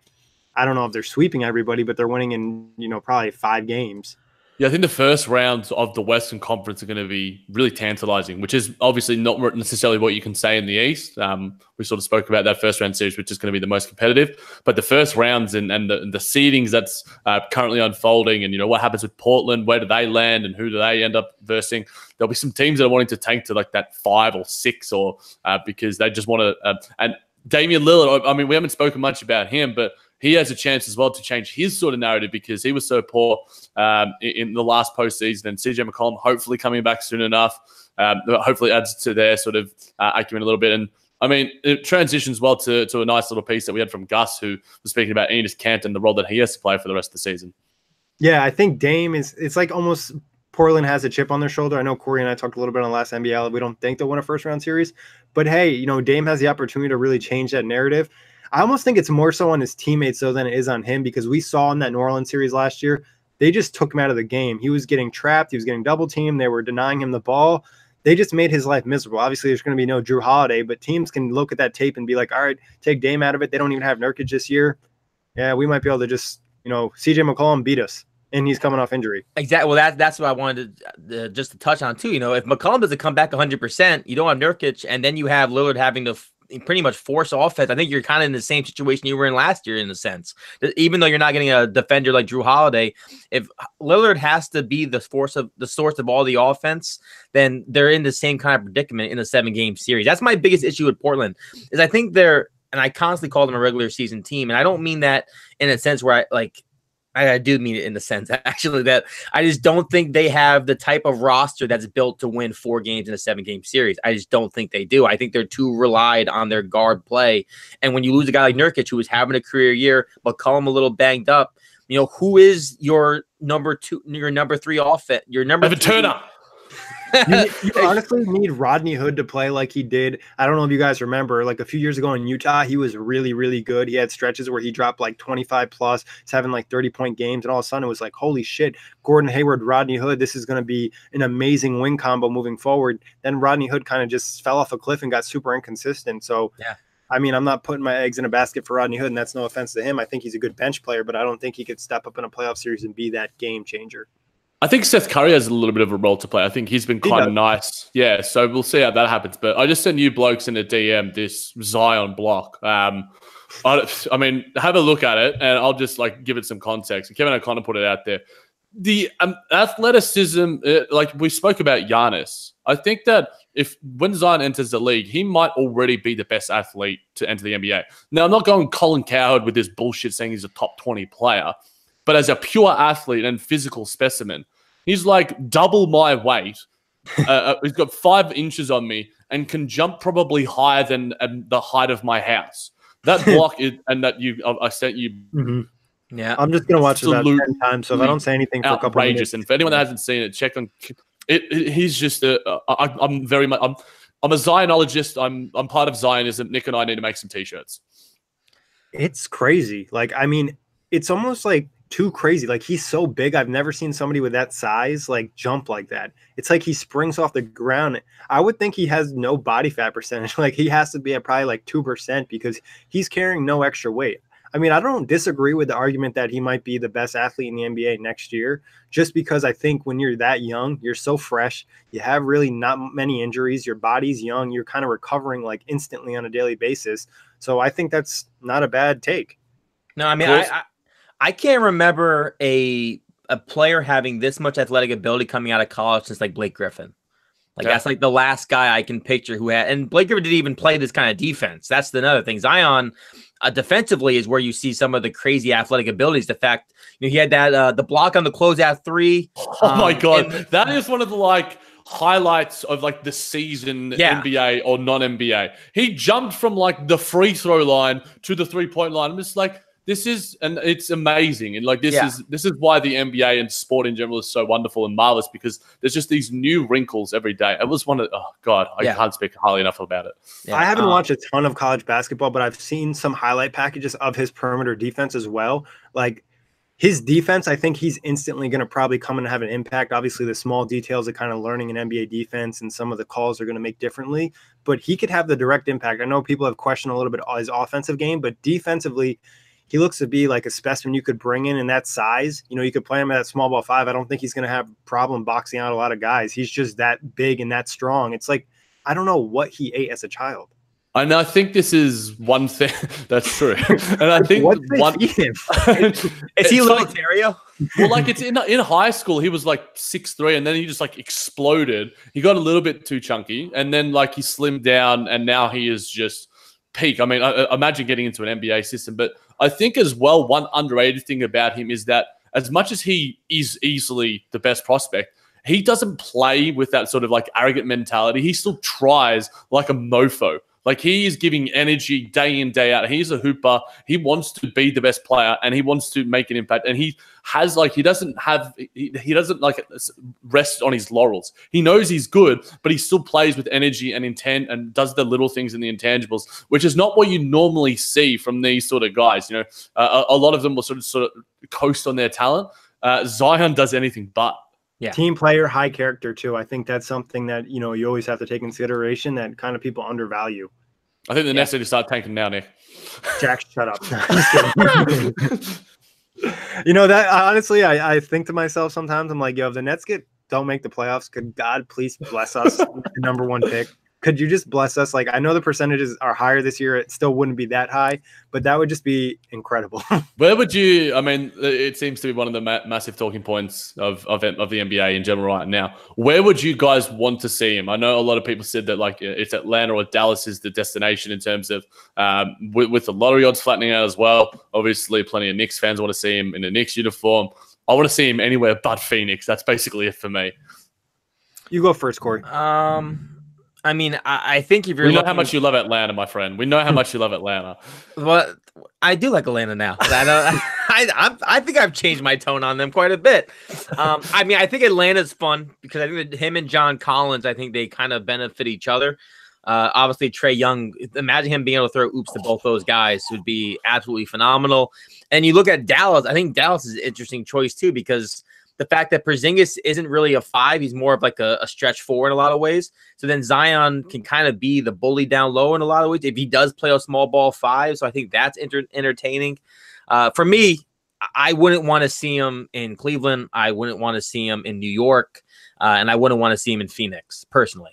I don't know if they're sweeping everybody, but they're winning in probably 5 games. Yeah, I think the first rounds of the Western Conference are going to be really tantalizing, which is obviously not necessarily what you can say in the East. We sort of spoke about that first round series, which is going to be the most competitive. But the first rounds and the seedings that's currently unfolding, and what happens with Portland, where do they land, and who do they end up versing? There'll be some teams that are wanting to tank to like that 5 or 6, or because they just want to. And Damian Lillard, I mean, we haven't spoken much about him, but he has a chance as well to change his sort of narrative because he was so poor in the last postseason. And CJ McCollum hopefully coming back soon enough. Hopefully adds to their sort of acumen a little bit. And I mean, it transitions well to a nice little piece that we had from Gus, who was speaking about Enes Kanter and the role that he has to play for the rest of the season. Yeah, I think Dame it's like almost Portland has a chip on their shoulder. I know Kory and I talked a little bit on the last NBA. We don't think they'll win a first round series, but hey, Dame has the opportunity to really change that narrative. I almost think it's more so on his teammates though than it is on him, because we saw in that New Orleans series last year, they just took him out of the game. He was getting trapped. He was getting double teamed. They were denying him the ball. They just made his life miserable. Obviously, there's going to be no Drew Holiday, but teams can look at that tape and be like, all right, take Dame out of it. They don't even have Nurkic this year. Yeah, we might be able to just, CJ McCollum beat us, and he's coming off injury. Exactly. Well, that's what I wanted to just to touch on too. If McCollum doesn't come back 100%, you don't have Nurkic, and then you have Lillard having to pretty much force offense. I think you're kind of in the same situation you were in last year, in a sense. Even though you're not getting a defender like Drew Holiday, if Lillard has to be the source of all the offense, then they're in the same kind of predicament in a 7-game series. That's my biggest issue with Portland, is I think and I constantly call them a regular season team, and I don't mean that in a sense where I do mean it in the sense actually that I just don't think they have the type of roster that's built to win 4 games in a 7-game series. I just don't think they do. I think they're too relied on their guard play. And when you lose a guy like Nurkic, who was having a career year, but McCollum a little banged up, who is your number 2, your number 3 offense, your number Evan Turner? You honestly need Rodney Hood to play like he did. I don't know if you guys remember, like a few years ago in Utah, he was really, really good. He had stretches where he dropped like 25 plus, he's having like 30-point games, and all of a sudden it was like, holy shit, Gordon Hayward, Rodney Hood, this is going to be an amazing wing combo moving forward. Then Rodney Hood kind of just fell off a cliff and got super inconsistent. So yeah. I mean, I'm not putting my eggs in a basket for Rodney Hood, and that's no offense to him. I think he's a good bench player, but I don't think he could step up in a playoff series and be that game changer. I think Seth Curry has a little bit of a role to play. I think he's been quite nice. Yeah, so we'll see how that happens. But I just sent you blokes in a DM this Zion block. I mean, have a look at it, and I'll just give it some context. Kevin O'Connor put it out there. the athleticism, like we spoke about Giannis, I think that when Zion enters the league, he might already be the best athlete to enter the NBA. Now, I'm not going Colin Cowherd with this bullshit saying he's a top 20 player, but as a pure athlete and physical specimen, he's like double my weight. He's got 5 inches on me and can jump probably higher than the height of my house. That block and that I sent you. Mm-hmm. Yeah, I'm just gonna watch it about 10 times. So if I don't say anything for a couple of minutes, and for anyone that hasn't seen it, check on it. He's just I'm very much. I'm a Zionologist. I'm part of Zionism. Nick and I need to make some t-shirts. It's crazy. Like, I mean, it's almost like too crazy. Like, he's so big. I've never seen somebody with that size like jump like that. It's like he springs off the ground. I would think he has no body fat percentage. Like, he has to be at probably like 2% because he's carrying no extra weight. I mean, I don't disagree with the argument that he might be the best athlete in the NBA next year, just because I think when you're that young, you're so fresh, you have really not many injuries, your body's young, you're kind of recovering like instantly on a daily basis. So I think that's not a bad take. No, I mean, I can't remember a player having this much athletic ability coming out of college since like Blake Griffin. Like, that's like the last guy I can picture who had, and Blake Griffin didn't even play this kind of defense. That's another thing. Zion, defensively is where you see some of the crazy athletic abilities. The fact, he had that the block on the closeout 3. Oh my god, that is one of the like highlights of like the season, NBA or non-NBA. He jumped from like the free throw line to the 3-point line. I'm just like, it's amazing. And like, this is why the NBA and sport in general is so wonderful and marvelous, because there's just these new wrinkles every day. It was I can't speak highly enough about it. Yeah. I haven't watched a ton of college basketball, but I've seen some highlight packages of his perimeter defense as well. Like, his defense, I think he's instantly going to probably come and have an impact. Obviously, the small details of kind of learning an NBA defense and some of the calls are going to make differently, but he could have the direct impact. I know people have questioned a little bit his offensive game, but defensively, he looks to be like a specimen you could bring in that size. You could play him at that small ball 5. I don't think he's going to have a problem boxing out a lot of guys. He's just that big and that strong. It's like, I don't know what he ate as a child. And I think this is one thing that's true. And I think is he a little Ontario? Well, like, it's in high school, he was like 6'3", and then he just like exploded. He got a little bit too chunky, and then like he slimmed down, and now he is just peak. I mean, imagine getting into an NBA system. But I think as well, one underrated thing about him is that as much as he is easily the best prospect, he doesn't play with that sort of like arrogant mentality. He still tries like a mofo. Like, he is giving energy day in, day out. He's a hooper. He wants to be the best player, and he wants to make an impact. And he has like, he doesn't like rest on his laurels. He knows he's good, but he still plays with energy and intent and does the little things in the intangibles, which is not what you normally see from these sort of guys. A lot of them will sort of coast on their talent. Zion does anything but. Yeah. Team player, high character too. I think that's something that, you always have to take into consideration that kind of people undervalue. I think the Nets need to start tanking now, Nick. Jack, shut up. That honestly, I think to myself sometimes, I'm like, yo, if the Nets don't make the playoffs, could God please bless us with the #1 pick? Could you just bless us? Like, I know the percentages are higher this year. It still wouldn't be that high, but that would just be incredible. Where would you, I mean, it seems to be one of the massive talking points of the NBA in general right now. Where would you guys want to see him? I know a lot of people said that like it's Atlanta or Dallas is the destination in terms of with the lottery odds flattening out as well. Obviously, plenty of Knicks fans want to see him in a Knicks uniform. I want to see him anywhere but Phoenix. That's basically it for me. You go first, Kory. I mean, I think if you're know how much you love Atlanta, my friend. We know how much you love Atlanta. Well, I do like Atlanta now. I think I've changed my tone on them quite a bit. I mean, I think Atlanta's fun because I think that him and John Collins, I think they kind of benefit each other. Obviously, Trae Young, imagine him being able to throw oops to both those guys would be absolutely phenomenal. And you look at Dallas, I think Dallas is an interesting choice too because the fact that Porzingis isn't really a 5, he's more of like a stretch 4 in a lot of ways. So then Zion can kind of be the bully down low in a lot of ways if he does play a small ball 5. So I think that's entertaining. For me, I wouldn't want to see him in Cleveland. I wouldn't want to see him in New York. And I wouldn't want to see him in Phoenix, personally.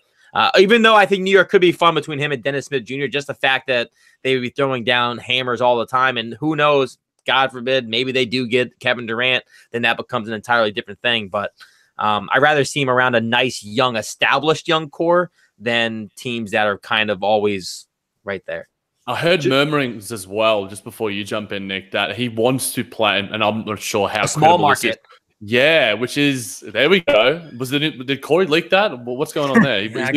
Even though I think New York could be fun between him and Dennis Smith Jr., just the fact that they would be throwing down hammers all the time. And who knows, God forbid, maybe they do get Kevin Durant, then that becomes an entirely different thing. But I'd rather see him around a nice, young, established young core than teams that are kind of always right there. I heard murmurings as well, just before you jump in, Nick, that he wants to play, and I'm not sure how a small credible this is. market. Yeah, which is, there we go. Did Kory leak that? What's going on there? Yeah,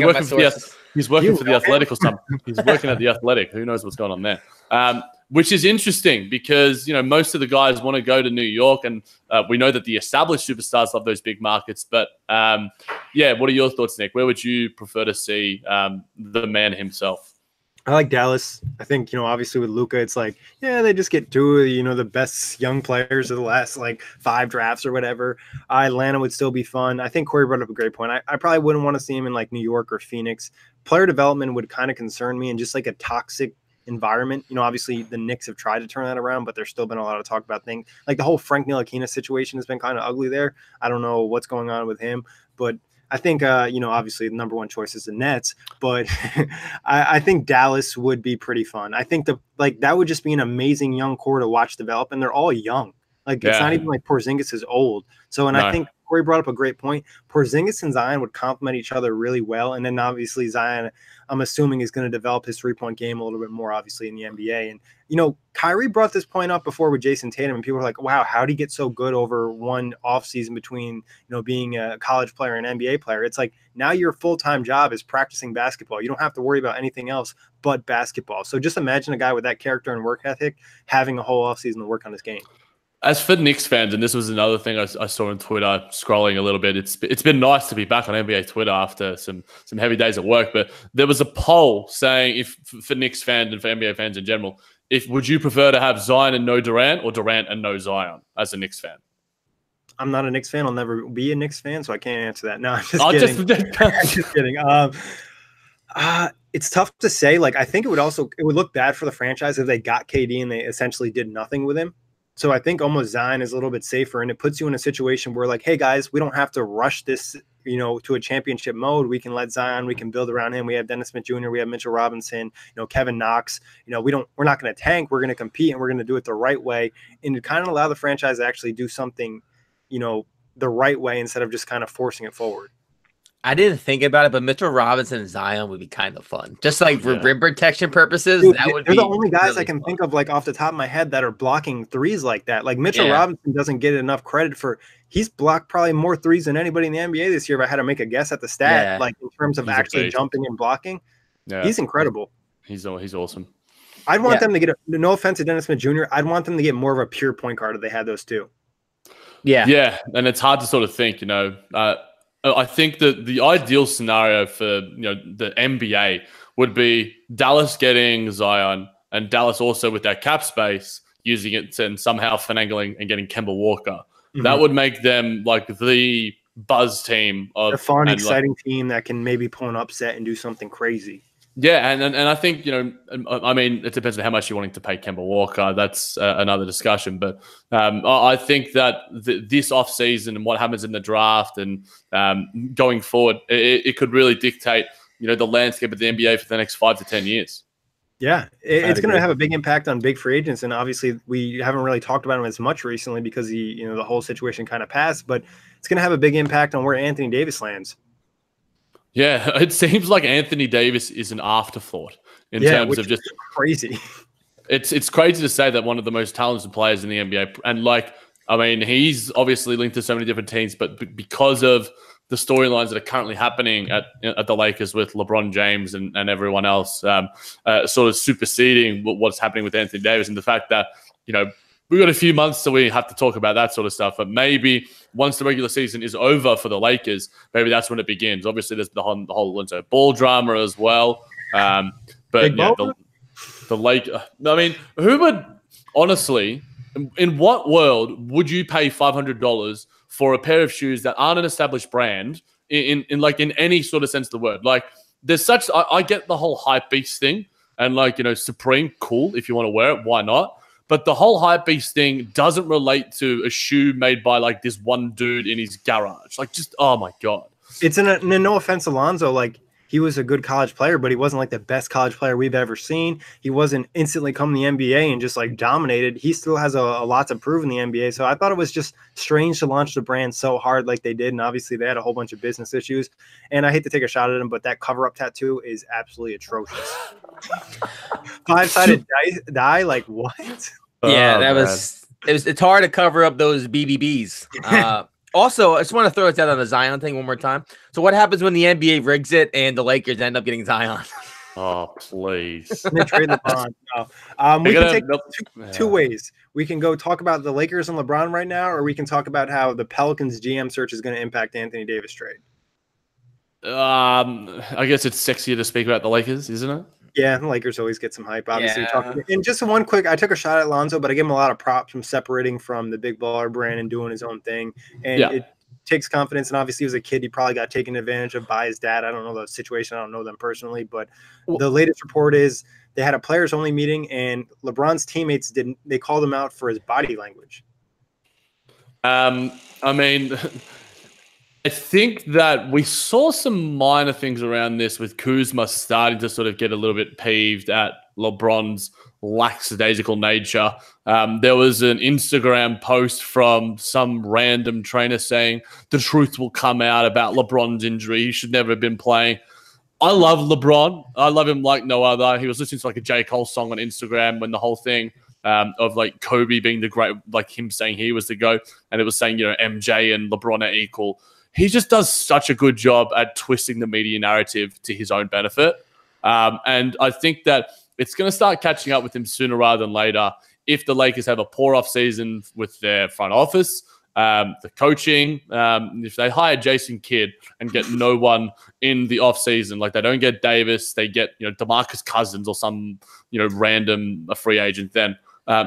He's working for the Athletic or something. He's working at the Athletic. Who knows what's going on there? Which is interesting because, you know, most of the guys want to go to New York, and we know that the established superstars love those big markets. But yeah, what are your thoughts, Nick? Where would you prefer to see the man himself? I like Dallas. I think, you know, obviously with Luka, it's like, yeah, they just get two of, you know, the best young players of the last like 5 drafts or whatever. Atlanta would still be fun. I think Kory brought up a great point. I probably wouldn't want to see him in like New York or Phoenix. Player development would kind of concern me, and just like a toxic environment. You know, obviously the Knicks have tried to turn that around, but there's still been a lot of talk about things. Like the whole Frank Ntilikina situation has been kind of ugly there. I don't know what's going on with him, but I think, you know, obviously the number one choice is the Nets, but I think Dallas would be pretty fun. I think that would just be an amazing young core to watch develop, and they're all young. Like, it's not even like Porzingis is old. So, and I think Kory brought up a great point. Porzingis and Zion would complement each other really well. And then obviously Zion, I'm assuming, is going to develop his 3-point game a little bit more, obviously, in the NBA. And, you know, Kyrie brought this point up before with Jason Tatum, and people were like, wow, how did he get so good over one offseason between, you know, being a college player and an NBA player? It's like, now your full-time job is practicing basketball. You don't have to worry about anything else but basketball. So just imagine a guy with that character and work ethic having a whole offseason to work on his game. As for Knicks fans, and this was another thing I saw on Twitter, scrolling a little bit, it's been nice to be back on NBA Twitter after some heavy days at work. But there was a poll saying, if for Knicks fans and for NBA fans in general, would you prefer to have Zion and no Durant, or Durant and no Zion as a Knicks fan? I'm not a Knicks fan. I'll never be a Knicks fan, so I can't answer that. No, I'm just kidding. I'm just kidding. It's tough to say. Like, I think it would look bad for the franchise if they got KD and they essentially did nothing with him. So I think almost Zion is a little bit safer, and it puts you in a situation where, like, hey guys, we don't have to rush this, you know, to a championship mode. We can let Zion, we can build around him. We have Dennis Smith Jr., we have Mitchell Robinson, you know, Kevin Knox. You know, we're not going to tank. We're going to compete, and we're going to do it the right way, and to kind of allow the franchise to actually do something, you know, the right way instead of just kind of forcing it forward. I didn't think about it, but Mitchell Robinson and Zion would be kind of fun. Just like for rim protection purposes, dude, that would they're be the only guys really I can fun. think of, like, off the top of my head, that are blocking threes like that. Like, Mitchell Robinson doesn't get enough credit for – he's blocked probably more threes than anybody in the NBA this year, if I had to make a guess at the stat, like in terms of actually jumping and blocking. Yeah. He's incredible. He's awesome. I'd want them to get – no offense to Dennis Smith Jr., I'd want them to get more of a pure point guard if they had those two. Yeah, and it's hard to sort of think, you know I think that the ideal scenario for, you know, the NBA would be Dallas getting Zion, and Dallas also with their cap space using it and somehow finagling and getting Kemba Walker. Mm-hmm. That would make them like the buzz team of a fun, exciting team that can maybe pull an upset and do something crazy. Yeah, and I think, you know, I mean, it depends on how much you're wanting to pay Kemba Walker. That's another discussion. But I think that this offseason and what happens in the draft and going forward, it could really dictate, you know, the landscape of the NBA for the next 5 to 10 years. Yeah, it's going to have a big impact on big free agents. And obviously, we haven't really talked about him as much recently because the whole situation kind of passed. But it's going to have a big impact on where Anthony Davis lands. Yeah, it seems like Anthony Davis is an afterthought in terms of just crazy. It's crazy to say that one of the most talented players in the NBA, and like, I mean, he's obviously linked to so many different teams, but because of the storylines that are currently happening at the Lakers with LeBron James and everyone else, sort of superseding what's happening with Anthony Davis, and the fact that, you know, we've got a few months till we have to talk about that sort of stuff. But maybe once the regular season is over for the Lakers, maybe that's when it begins. Obviously, there's the whole ball drama as well. But yeah, the Lakers. I mean, who would honestly, in what world would you pay $500 for a pair of shoes that aren't an established brand in any sort of sense of the word? Like, there's such. I get the whole hype beast thing, and like, you know, Supreme, cool if you want to wear it, why not? But the whole hypebeast thing doesn't relate to a shoe made by like this one dude in his garage. Like, just, oh my God. It's no offense, Alonzo. Like, he was a good college player, but he wasn't like the best college player we've ever seen. He wasn't instantly come to the NBA and just like dominated. He still has a lot to prove in the NBA. So I thought it was just strange to launch the brand so hard like they did. And obviously they had a whole bunch of business issues. And I hate to take a shot at him, but that cover-up tattoo is absolutely atrocious. Five-sided die, like what? Yeah, it's hard to cover up those BBBs. Also, I just want to throw it out on the Zion thing one more time. So what happens when the NBA rigs it and the Lakers end up getting Zion? Oh, please. They trade LeBron. No. We can take two ways. We can go talk about the Lakers and LeBron right now, or we can talk about how the Pelicans GM search is going to impact Anthony Davis trade. I guess it's sexier to speak about the Lakers, isn't it? Yeah, the Lakers always get some hype, obviously. Yeah. And just one quick, I took a shot at Lonzo, but I give him a lot of props from separating from the big baller brand and doing his own thing. And it takes confidence. And obviously, as a kid, he probably got taken advantage of by his dad. I don't know the situation. I don't know them personally. But the latest report is they had a players-only meeting, and LeBron's teammates they called him out for his body language. I mean... I think that we saw some minor things around this with Kuzma starting to sort of get a little bit peeved at LeBron's lackadaisical nature. There was an Instagram post from some random trainer saying the truth will come out about LeBron's injury. He should never have been playing. I love LeBron. I love him like no other. He was listening to like a J. Cole song on Instagram when the whole thing of like Kobe being the great, like him saying he was the GOAT, and it was saying, MJ and LeBron are equal. He just does such a good job at twisting the media narrative to his own benefit. And I think that it's going to start catching up with him sooner rather than later if the Lakers have a poor offseason with their front office, the coaching. If they hire Jason Kidd and get no one in the offseason, like they don't get Davis, they get DeMarcus Cousins or some random free agent, then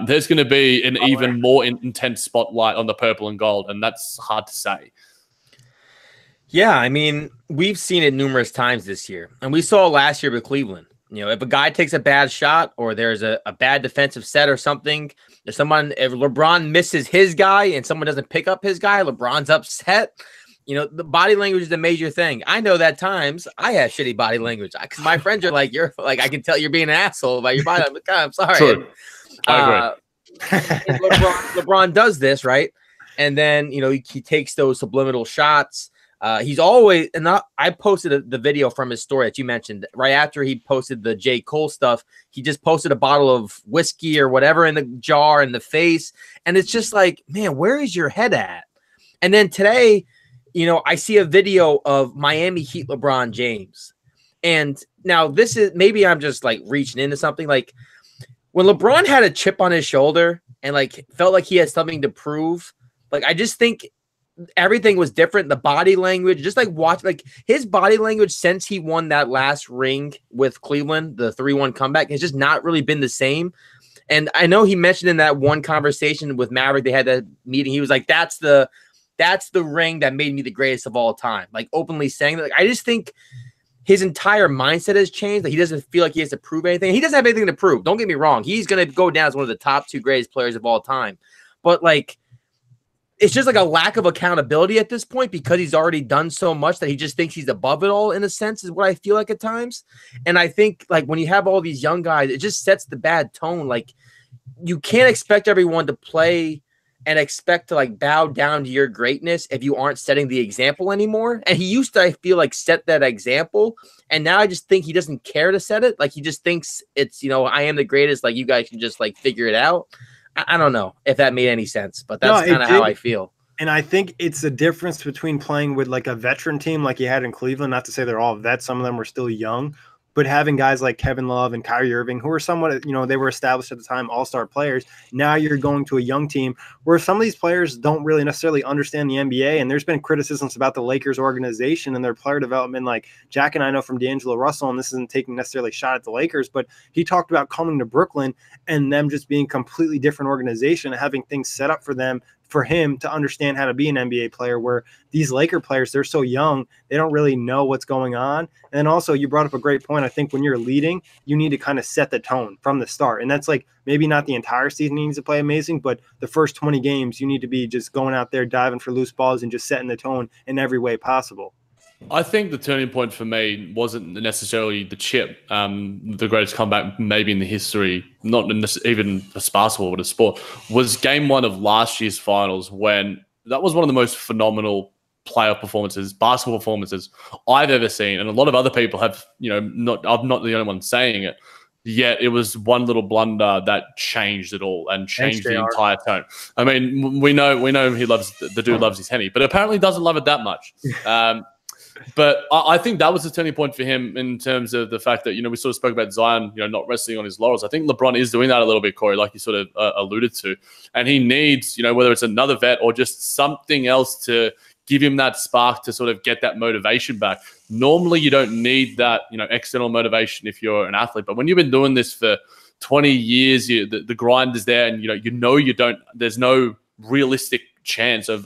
there's going to be an even more intense spotlight on the purple and gold, and that's hard to say. Yeah, I mean, we've seen it numerous times this year. And we saw last year with Cleveland. If a guy takes a bad shot or there's a bad defensive set or something, if LeBron misses his guy and someone doesn't pick up his guy, LeBron's upset. The body language is a major thing. I know that times I have shitty body language because my friends are like, you're like, I can tell you're being an asshole by your body. I'm like, God, I'm sorry. True. I agree. LeBron does this, right? And then, he takes those subliminal shots. He's always, and I posted the video from his story that you mentioned right after he posted the J. Cole stuff. He just posted a bottle of whiskey or whatever in the jar in the face. And it's just like, man, where is your head at? And then today, I see a video of Miami Heat LeBron James. And now this is, maybe I'm just like reaching into something, like when LeBron had a chip on his shoulder and like felt like he had something to prove, like I just think everything was different. The body language, just like his body language since he won that last ring with Cleveland, the 3-1 comeback, has just not really been the same. And I know he mentioned in that one conversation with Maverick, they had that meeting. He was like, that's the ring that made me the greatest of all time. Like openly saying that. Like, I just think his entire mindset has changed. Like, he doesn't feel like he has to prove anything. He doesn't have anything to prove. Don't get me wrong. He's going to go down as one of the top 2 greatest players of all time. But like, it's just like a lack of accountability at this point because he's already done so much that he just thinks he's above it all, in a sense, is what I feel like at times. And I think like when you have all these young guys, it just sets the bad tone. Like you can't expect everyone to play and expect to like bow down to your greatness if you aren't setting the example anymore. And he used to, I feel like, set that example. And now I just think he doesn't care to set it. Like he just thinks it's, I am the greatest. Like you guys can just like figure it out. I don't know if that made any sense, but that's kind of how I feel. And I think it's the difference between playing with like a veteran team like you had in Cleveland, not to say they're all vets, some of them were still young, but having guys like Kevin Love and Kyrie Irving, who are somewhat, they were established at the time, all-star players. Now you're going to a young team where some of these players don't really necessarily understand the NBA. And there's been criticisms about the Lakers organization and their player development. Like Jack and I know from D'Angelo Russell, and this isn't taking necessarily a shot at the Lakers, but he talked about coming to Brooklyn and them just being a completely different organization and having things set up for him to understand how to be an NBA player, where these Laker players, they're so young, they don't really know what's going on. And also you brought up a great point. I think when you're leading, you need to kind of set the tone from the start. And that's like, maybe not the entire season he needs to play amazing, but the first 20 games, you need to be just going out there, diving for loose balls and just setting the tone in every way possible. I think the turning point for me wasn't necessarily the chip, the greatest comeback maybe in the history, not even a basketball, but a sport, was game one of last year's finals when that was one of the most phenomenal playoff performances, basketball performances I've ever seen. And a lot of other people have, I'm not the only one saying it. Yet it was one little blunder that changed it all and changed the entire tone. I mean, we know he loves the dude loves his Henny, but apparently doesn't love it that much. But I think that was the turning point for him in terms of the fact that, we sort of spoke about Zion, not resting on his laurels. I think LeBron is doing that a little bit, Kory, like you sort of alluded to. And he needs, whether it's another vet or just something else to give him that spark to sort of get that motivation back. Normally, you don't need that, external motivation if you're an athlete. But when you've been doing this for 20 years, the grind is there, and you don't. There's no realistic chance of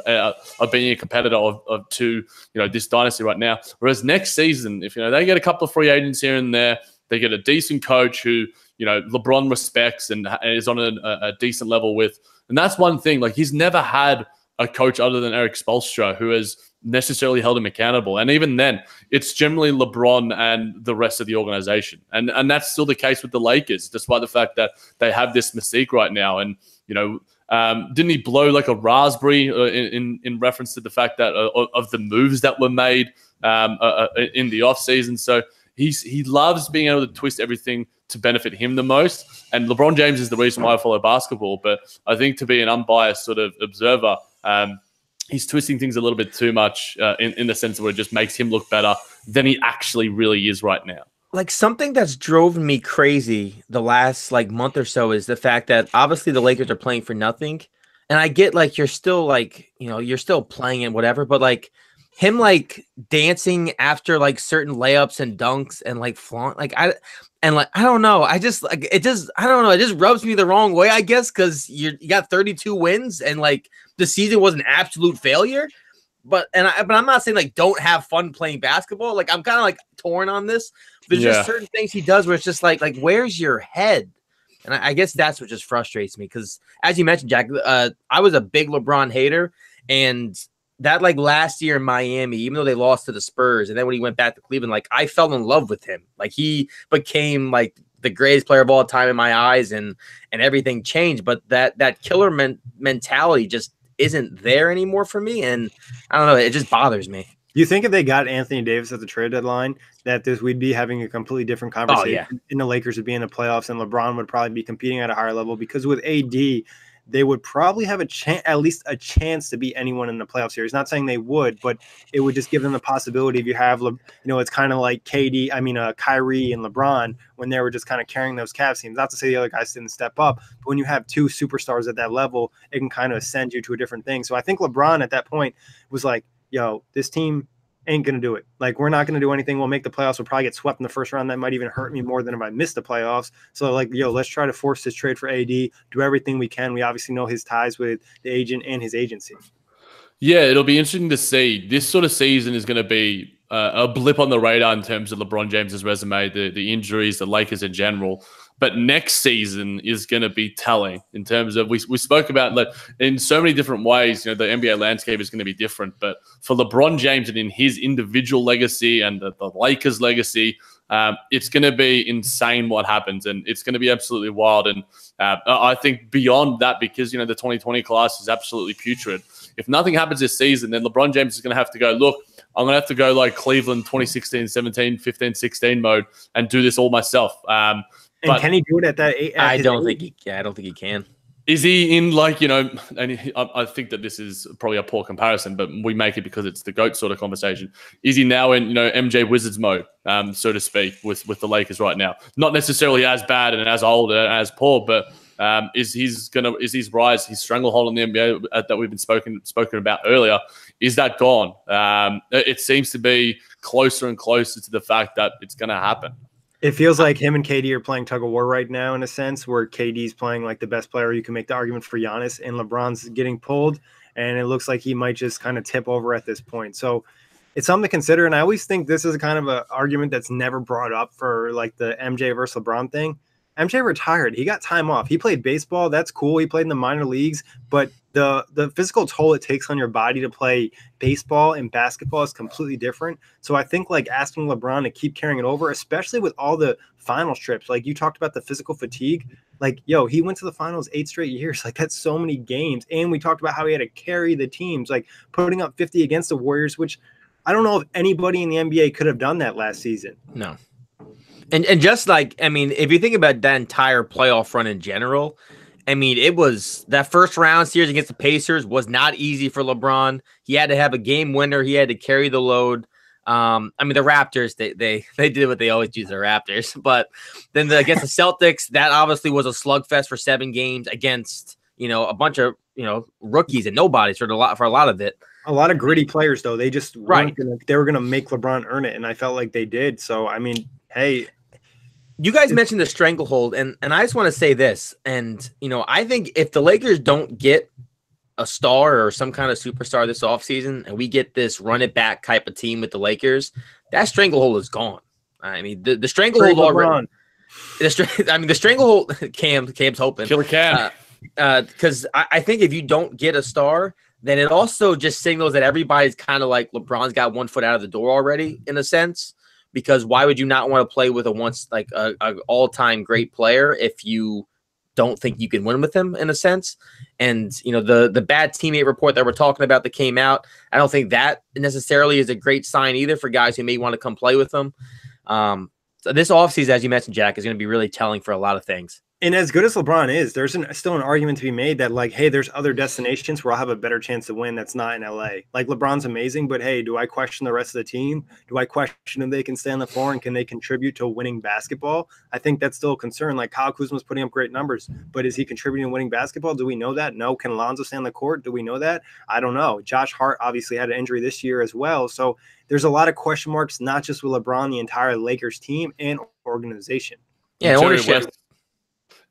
being a competitor to this dynasty right now. Whereas next season, if they get a couple of free agents here and there, they get a decent coach who LeBron respects and is on a decent level with, and that's one thing. Like, he's never had a coach other than Eric Spoelstra who has necessarily held him accountable. And even then, it's generally LeBron and the rest of the organization. And that's still the case with the Lakers, despite the fact that they have this mystique right now. And, didn't he blow like a raspberry in reference to the fact that of the moves that were made in the offseason? So he loves being able to twist everything to benefit him the most. And LeBron James is the reason why I follow basketball. But I think to be an unbiased sort of observer, he's twisting things a little bit too much in the sense where it just makes him look better than he actually really is right now. Like, something that's drove me crazy the last month or so is the fact that obviously the Lakers are playing for nothing. And I get you're still you're still playing and whatever, but him dancing after certain layups and dunks and flaunt, I don't know. I just I don't know. It just rubs me the wrong way, I guess, because you got 32 wins and the season was an absolute failure. But I'm not saying don't have fun playing basketball. I'm kind of torn on this. There's just certain things he does where it's just where's your head? And I guess that's what just frustrates me, because as you mentioned, Jack, I was a big LeBron hater, and that last year in Miami, even though they lost to the Spurs, and then when he went back to Cleveland, I fell in love with him. He became the greatest player of all time in my eyes, and everything changed. But that killer mentality just isn't there anymore for me, and I don't know, it just bothers me. Do you think if they got Anthony Davis at the trade deadline, that we'd be having a completely different conversation in the Lakers would be in the playoffs, and LeBron would probably be competing at a higher level? Because with AD, they would probably have at least a chance to beat anyone in the playoff series. Not saying they would, but it would just give them the possibility. If you have, it's kind of like Kyrie and LeBron when they were just kind of carrying those Cavs teams. Not to say the other guys didn't step up, but when you have two superstars at that level, it can kind of ascend you to a different thing. So I think LeBron at that point was like, yo, this team ain't going to do it. We're not going to do anything. We'll make the playoffs. We'll probably get swept in the first round. That might even hurt me more than if I missed the playoffs. So let's try to force this trade for AD, do everything we can. We obviously know his ties with the agent and his agency. Yeah, it'll be interesting to see. This sort of season is going to be a blip on the radar in terms of LeBron James's resume, the injuries, the Lakers in general. But next season is going to be telling in terms of, we spoke about in so many different ways, the NBA landscape is going to be different. But for LeBron James and in his individual legacy and the Lakers legacy, it's going to be insane what happens, and it's going to be absolutely wild. And I think beyond that, because, the 2020 class is absolutely putrid. If nothing happens this season, then LeBron James is going to have to go, look, I'm going to have to go Cleveland 2016, 17, 15, 16 mode and do this all myself. And can he do it at that age? I don't think he can. Is he in and I think that this is probably a poor comparison, but we make it because it's the GOAT sort of conversation. Is he now in, MJ Wizards mode, so to speak, with the Lakers right now? Not necessarily as bad and as old and as poor, but is his rise, his stranglehold in the NBA that we've been spoken about earlier, is that gone? It seems to be closer and closer to the fact that it's going to happen. It feels like him and KD are playing tug of war right now, in a sense, where KD's playing the best player. You can make the argument for Giannis, and LeBron's getting pulled, and it looks like he might just kind of tip over at this point. So it's something to consider. And I always think this is kind of an argument that's never brought up for the MJ versus LeBron thing. MJ retired. He got time off. He played baseball. That's cool. He played in the minor leagues, but the physical toll it takes on your body to play baseball and basketball is completely different. So I think like asking LeBron to keep carrying it over, especially with all the final trips, like you talked about the physical fatigue, like, yo, he went to the finals 8 straight years. Like that's so many games. And we talked about how he had to carry the teams, like putting up 50 against the Warriors, which I don't know if anybody in the NBA could have done that last season. No. And just like, I mean, if you think about that entire playoff run in general, I mean, it was that first round series against the Pacers was not easy for LeBron. He had to have a game winner. He had to carry the load. I mean, the Raptors, they did what they always do to the Raptors. But then against the Celtics, that obviously was a slugfest for 7 games against, a bunch of, rookies and nobodies for a lot of it. A lot of gritty players, though. They just right. They were gonna make LeBron earn it, and I felt like they did. So I mean, hey, you guys mentioned the stranglehold, and I just want to say this, and I think if the Lakers don't get a star or some kind of superstar this offseason, and we get this run it back type of team with the Lakers, that stranglehold is gone. I mean, the stranglehold already. The stranglehold. Cam's hoping. Killer Cam. Because I think if you don't get a star, then it also just signals that everybody's kind of like LeBron's got one foot out of the door already, in a sense. Because why would you not want to play with a all-time great player if you don't think you can win with him, in a sense? And the bad teammate report that we're talking about that came out, I don't think that necessarily is a great sign either for guys who may want to come play with them. So this offseason, as you mentioned, Jack, is going to be really telling for a lot of things. And as good as LeBron is, there's still an argument to be made that, like, hey, there's other destinations where I'll have a better chance to win that's not in LA. Like, LeBron's amazing, but hey, do I question the rest of the team? Do I question if they can stay on the floor and can they contribute to winning basketball? I think that's still a concern. Like, Kyle Kuzma's putting up great numbers, but is he contributing to winning basketball? Do we know that? No. Can Alonzo stay on the court? Do we know that? I don't know. Josh Hart obviously had an injury this year as well. So there's a lot of question marks, not just with LeBron, the entire Lakers team and organization. Yeah, ownership.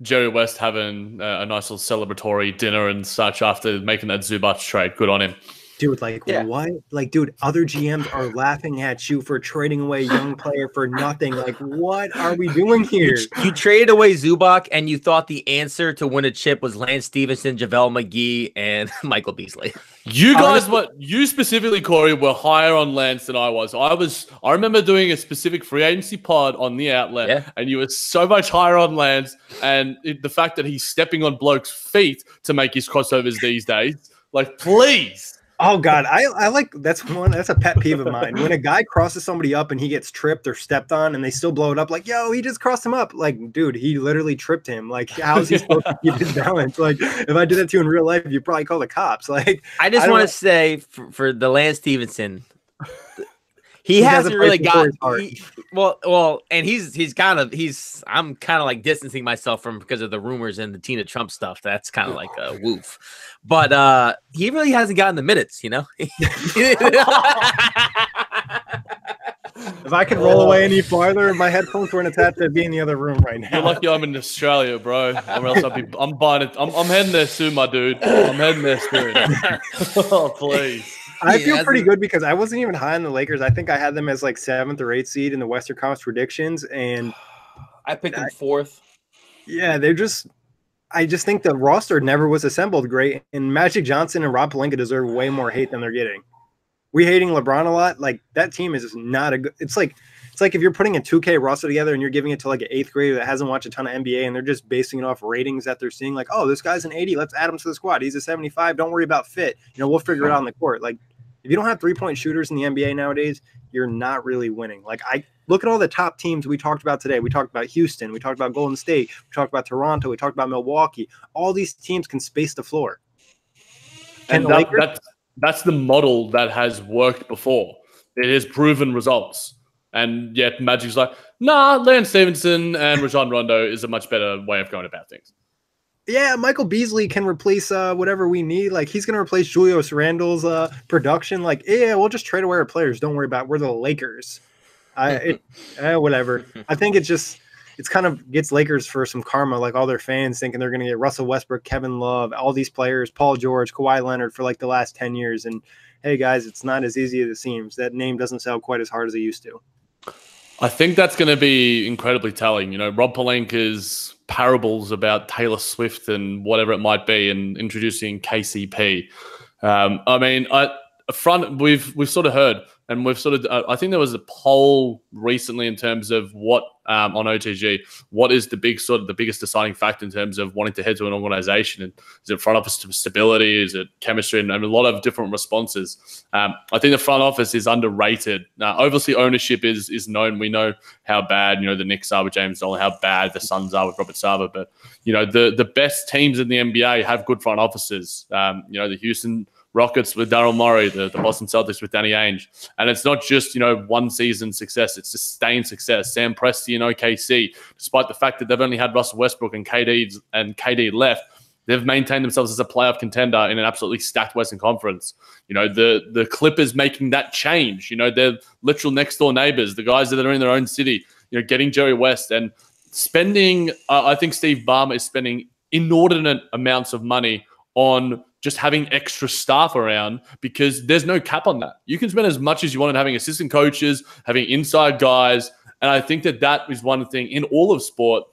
Jerry West having a nice little celebratory dinner and such after making that Zubac trade. Good on him. Dude, what? Like, dude, other GMs are laughing at you for trading away a young player for nothing. Like, what are we doing here? You traded away Zubac, and you thought the answer to win a chip was Lance Stevenson, JaVale McGee, and Michael Beasley. You guys, you specifically, Kory, were higher on Lance than I was. I remember doing a specific free agency pod on the outlet, and you were so much higher on Lance, and the fact that he's stepping on blokes' feet to make his crossovers these days, like, please. Oh God, I like that's a pet peeve of mine. When a guy crosses somebody up and he gets tripped or stepped on and they still blow it up, like, yo, he just crossed him up. Like, dude, he literally tripped him. Like, how is he supposed to keep his balance? Like, if I did that to you in real life, you'd probably call the cops. Like, I just want to say for the Lance Stevenson, he hasn't really got and I'm kind of like distancing myself from because of the rumors and the Tina Trump stuff. That's kind of like a woof. But he really hasn't gotten the minutes, If I could roll away any farther, my headphones weren't attached to be in the other room right now. You're lucky I'm in Australia, bro. Or else I'm buying it. I'm heading there soon, my dude. I'm heading there soon. Oh, please. I feel pretty good because I wasn't even high on the Lakers. I think I had them as like 7th or 8th seed in the Western Conference predictions, and I picked them 4th. Yeah, I just think the roster never was assembled great, and Magic Johnson and Rob Pelinka deserve way more hate than they're getting. We hating LeBron a lot. Like, that team is just not a good. It's like if you're putting a 2K roster together and you're giving it to like an 8th grader that hasn't watched a ton of NBA and they're just basing it off ratings that they're seeing. Like, oh, this guy's an 80. Let's add him to the squad. He's a 75. Don't worry about fit. We'll figure it out on the court. Like, if you don't have 3-point shooters in the NBA nowadays, you're not really winning. Like, I look at all the top teams we talked about today. We talked about Houston. We talked about Golden State. We talked about Toronto. We talked about Milwaukee. All these teams can space the floor. And that's the model that has worked before. It has proven results. And yet Magic's like, nah, Lance Stevenson and Rajon Rondo is a much better way of going about things. Yeah, Michael Beasley can replace whatever we need. Like, he's going to replace Julius Randle's production. Like, yeah, we'll just trade away our players. Don't worry about it. We're the Lakers. Whatever. I think it's kind of gets Lakers for some karma, like all their fans thinking they're going to get Russell Westbrook, Kevin Love, all these players, Paul George, Kawhi Leonard for like the last 10 years. And, hey, guys, it's not as easy as it seems. That name doesn't sell quite as hard as it used to. I think that's going to be incredibly telling. Rob Pelinka's parables about Taylor Swift and whatever it might be, and introducing KCP. I mean, we've sort of heard, and we've sort of I think there was a poll recently in terms of what on OTG, what is the biggest deciding factor in terms of wanting to head to an organization, and is it front office stability, is it chemistry, and a lot of different responses. I think the front office is underrated. Obviously ownership is known. We know how bad the Knicks are with James Dolan, how bad the Suns are with Robert Sarver, but the best teams in the NBA have good front offices. The Houston Rockets with Daryl Morey, the Boston Celtics with Danny Ainge. And it's not just, one season success, it's sustained success. Sam Presti in OKC, despite the fact that they've only had Russell Westbrook and KD left, they've maintained themselves as a playoff contender in an absolutely stacked Western Conference. The Clippers making that change. They're literal next door neighbors, the guys that are in their own city, getting Jerry West and spending, I think Steve Ballmer is spending inordinate amounts of money on just having extra staff around, because there's no cap on that. You can spend as much as you want on having assistant coaches, having inside guys. And I think that is one thing in all of sport.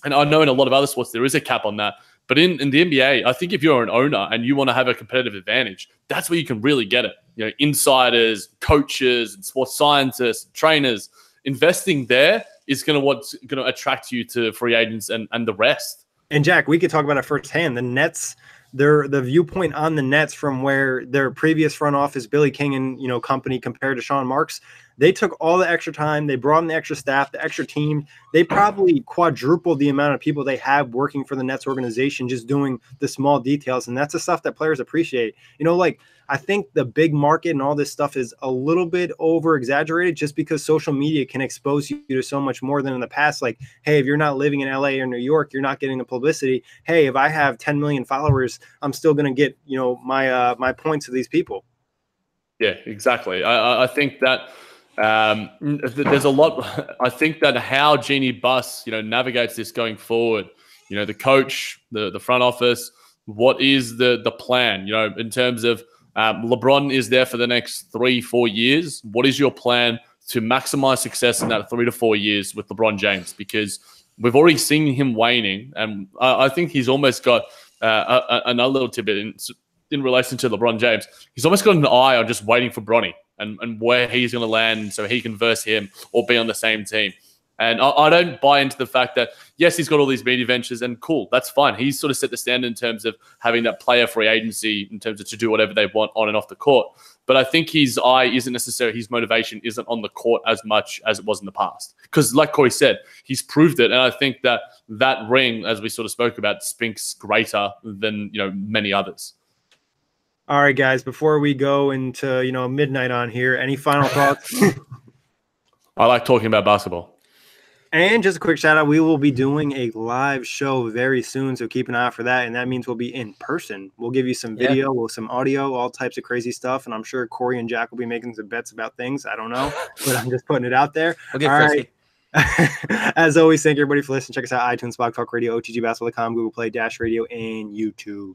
And I know in a lot of other sports, there is a cap on that. But in the NBA, I think if you're an owner and you want to have a competitive advantage, that's where you can really get it. Insiders, coaches, and sports scientists, trainers, investing there is what's going to attract you to free agents and the rest. And Jack, we could talk about it firsthand. The Nets, the viewpoint on the Nets from where their previous front office, Billy King and company, compared to Sean Marks, they took all the extra time, they brought in the extra staff, the extra team. They probably quadrupled the amount of people they have working for the Nets organization, just doing the small details. And that's the stuff that players appreciate. I think the big market and all this stuff is a little bit over exaggerated, just because social media can expose you to so much more than in the past. Like, hey, if you're not living in LA or New York, you're not getting the publicity. Hey, if I have 10 million followers, I'm still going to get, my points of these people. Yeah, exactly. I think that there's a lot. I think that how Jeannie Buss, navigates this going forward, the coach, the front office, what is the plan, in terms of LeBron is there for the next 3-4 years. What is your plan to maximize success in that 3 to 4 years with LeBron James? Because we've already seen him waning, and I think he's almost got another little tidbit in relation to LeBron James. He's almost got an eye on just waiting for Bronny and where he's going to land so he can verse him or be on the same team. And I don't buy into the fact that, yes, he's got all these media ventures and cool, that's fine. He's sort of set the standard in terms of having that player free agency in terms of to do whatever they want on and off the court. But I think his eye isn't necessarily, his motivation isn't on the court as much as it was in the past. Because like Kory said, he's proved it. And I think that ring, as we sort of spoke about, speaks greater than, many others. All right, guys, before we go into, midnight on here, any final thoughts? I like talking about basketball. And just a quick shout out, we will be doing a live show very soon, so keep an eye out for that. And that means we'll be in person. We'll give you some video, some audio, all types of crazy stuff. And I'm sure Kory and Jack will be making some bets about things. I don't know, but I'm just putting it out there. We'll get all frisky. Right. As always, thank you everybody for listening. Check us out, iTunes, Blog Talk Radio, OTGBasketball.com, Google Play, Dash Radio, and YouTube.